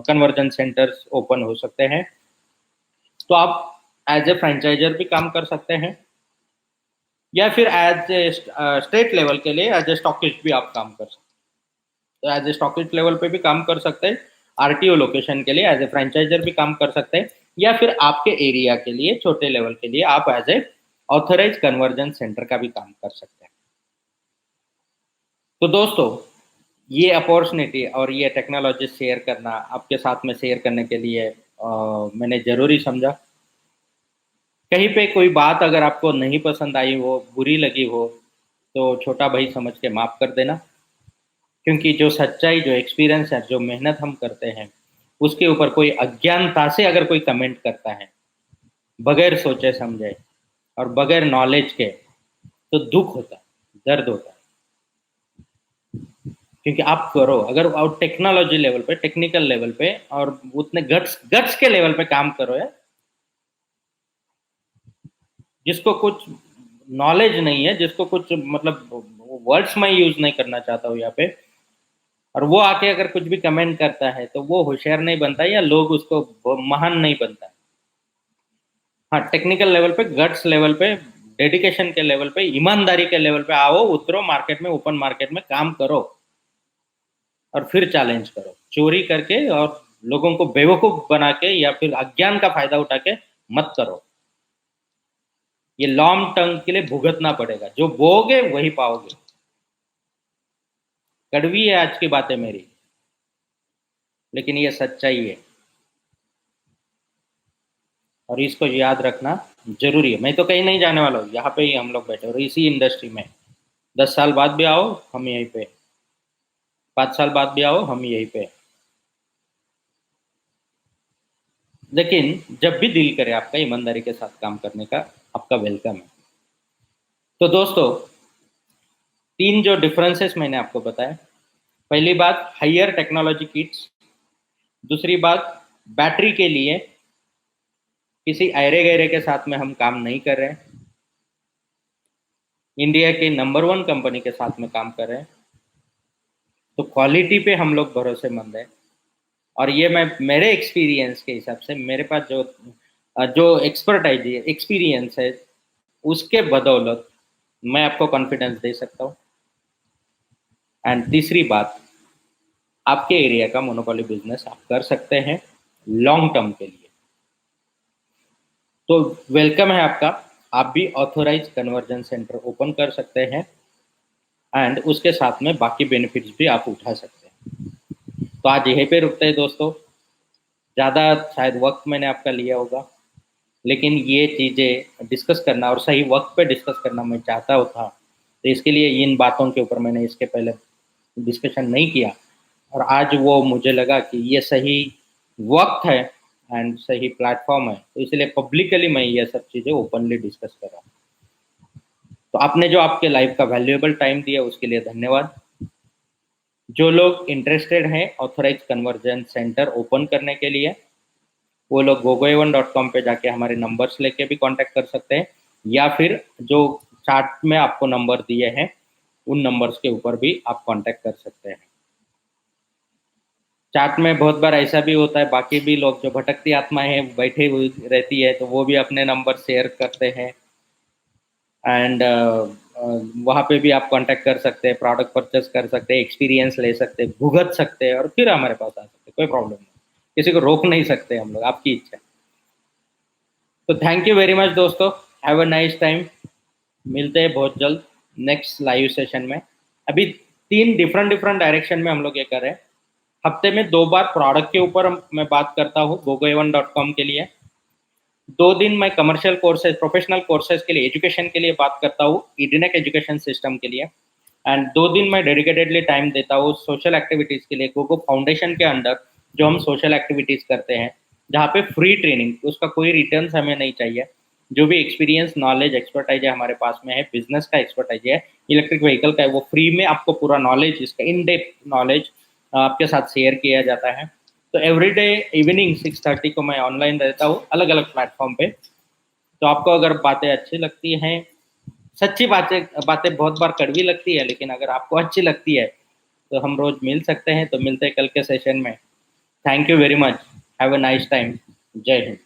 conversion centres open हो सकते हैं, तो आप एज ए फ्रेंचाइजर भी काम कर सकते हैं, या फिर एज ए स्टेट लेवल के लिए एज ए स्टॉकिस्ट भी आप काम कर सकते हैं। तो एज ए स्टॉकिस्ट लेवल पे भी काम कर सकते हैं, आरटीओ लोकेशन के लिए एज ए फ्रेंचाइजर भी काम कर सकते हैं, या फिर आपके एरिया के लिए छोटे लेवल के लिए आप as a authorise conversion centre का भी काम कर सकते हैं। तो दोस्तों, ये अपॉर्चुनिटी और ये टेक्नोलॉजी शेयर करना, आपके साथ में शेयर करने के लिए मैंने ज़रूरी समझा। कहीं पे कोई बात अगर आपको नहीं पसंद आई हो, बुरी लगी हो, तो छोटा भाई समझ के माफ़ कर देना, क्योंकि जो सच्चाई, जो एक्सपीरियंस है, जो मेहनत हम करते हैं, उसके ऊपर कोई अज्ञानता से अगर कोई कमेंट करता है, बगैर सोचे समझे और बगैर नॉलेज के, तो दुःख होता है, दर्द होता है। क्योंकि आप करो, अगर आप टेक्नोलॉजी लेवल पे, टेक्निकल लेवल पे और उतने गट्स गट्स के लेवल पे काम करो यार, जिसको कुछ नॉलेज नहीं है, जिसको कुछ मतलब वर्ड्स मैं यूज नहीं करना चाहता हूँ यहाँ पे, और वो आके अगर कुछ भी कमेंट करता है, तो वो होशियार नहीं बनता या लोग उसको महान नहीं बनता है। हाँ, टेक्निकल लेवल पे, गट्स लेवल पे, डेडिकेशन के लेवल पे, ईमानदारी के लेवल पे आओ, उतरो मार्केट में, ओपन मार्केट में काम करो और फिर चैलेंज करो। चोरी करके और लोगों को बेवकूफ बना के या फिर अज्ञान का फायदा उठा के मत करो। ये लॉन्ग टर्म के लिए भुगतना पड़ेगा, जो बोगे वही पाओगे। कड़वी है आज की बातें मेरी, लेकिन ये सच्चाई है और इसको याद रखना जरूरी है। मैं तो कहीं नहीं जाने वाला हूँ, यहाँ पे ही हम लोग बैठे और इसी इंडस्ट्री में 10 साल बाद भी आओ हम यहीं पे, 5 साल बाद भी आओ हम यहीं पे। लेकिन जब भी दिल करे आपका ईमानदारी के साथ काम करने का, आपका वेलकम है। तो दोस्तों, 3 जो डिफरेंसेस मैंने आपको बताया, पहली बात हायर टेक्नोलॉजी किट्स, दूसरी बात बैटरी के लिए किसी अरे गहरे के साथ में हम काम नहीं कर रहे हैं, इंडिया के नंबर 1 कंपनी के साथ में काम कर रहे हैं, तो क्वालिटी पे हम लोग भरोसेमंद है। और ये मैं मेरे एक्सपीरियंस के हिसाब से, मेरे पास जो जो एक्सपर्टाइज है, एक्सपीरियंस है, उसके बदौलत मैं आपको कॉन्फिडेंस दे सकता हूँ। एंड तीसरी बात, आपके एरिया का मोनोपोली बिजनेस आप कर सकते हैं लॉन्ग टर्म के लिए। तो वेलकम है आपका, आप भी ऑथोराइज कन्वर्जन सेंटर ओपन कर सकते हैं एंड उसके साथ में बाकी बेनिफिट्स भी आप उठा सकते हैं। तो आज यहीं पे रुकते हैं दोस्तों, ज़्यादा शायद वक्त मैंने आपका लिया होगा, लेकिन ये चीज़ें डिस्कस करना और सही वक्त पे डिस्कस करना मैं चाहता था, तो इसके लिए इन बातों के ऊपर मैंने इसके पहले डिस्कशन नहीं किया, और आज वो मुझे लगा कि ये सही वक्त है एंड सही प्लेटफॉर्म है, तो इसलिए पब्लिकली मैं ये सब चीज़ें ओपनली डिस्कस कर रहा हूँ। तो आपने जो आपके लाइफ का वैल्यूएबल टाइम दिया उसके लिए धन्यवाद। जो लोग इंटरेस्टेड हैं ऑथराइज कन्वर्जन सेंटर ओपन करने के लिए, वो लोग gogoevan.com पे जाके हमारे नंबर्स लेके भी कांटेक्ट कर सकते हैं, या फिर जो चार्ट में आपको नंबर दिए हैं उन नंबर्स के ऊपर भी आप कांटेक्ट कर सकते हैं। चार्ट में बहुत बार ऐसा भी होता है, बाकी भी लोग जो भटकती आत्माएं हैं बैठी हुई रहती है, तो वो भी अपने नंबर शेयर करते हैं एंड वहाँ पे भी आप कांटेक्ट कर सकते हैं, प्रोडक्ट परचेस कर सकते हैं, एक्सपीरियंस ले सकते हैं, भुगत सकते हैं और फिर हमारे पास आ सकते हैं, कोई प्रॉब्लम नहीं। किसी को रोक नहीं सकते हम लोग, आपकी इच्छा। तो थैंक यू वेरी मच दोस्तों, हैव अ नाइस टाइम। मिलते हैं बहुत जल्द नेक्स्ट लाइव सेशन में। अभी 3 डिफरेंट डिफरेंट डायरेक्शन में हम लोग ये कर रहे हैं। हफ्ते में 2 बार प्रोडक्ट के ऊपर मैं बात करता हूँ gogoevan.com के लिए, 2 दिन मैं कमर्शियल कोर्सेज, प्रोफेशनल कोर्सेज के लिए, एजुकेशन के लिए बात करता हूँ, इडनेक एजुकेशन सिस्टम के लिए, एंड 2 दिन मैं डेडिकेटेडली टाइम देता हूँ सोशल एक्टिविटीज़ के लिए, गोगो फाउंडेशन के अंडर जो हम सोशल एक्टिविटीज़ करते हैं, जहाँ पे फ्री ट्रेनिंग, उसका कोई रिटर्न हमें नहीं चाहिए। जो भी एक्सपीरियंस, नॉलेज, एक्सपर्टाइज है हमारे पास में है, बिजनेस का एक्सपर्टाइज है, इलेक्ट्रिक व्हीकल का है, वो फ्री में आपको पूरा नॉलेज, इसका इन डेप्थ नॉलेज आपके साथ शेयर किया जाता है। तो एवरीडे इवनिंग 6:30 को मैं ऑनलाइन रहता हूँ अलग अलग प्लेटफॉर्म पे। तो आपको अगर बातें अच्छी लगती हैं, सच्ची बातें बातें बहुत बार कड़वी लगती है, लेकिन अगर आपको अच्छी लगती है तो हम रोज मिल सकते हैं। तो मिलते हैं कल के सेशन में। Thank you very much. Have a nice time. जय हिंद।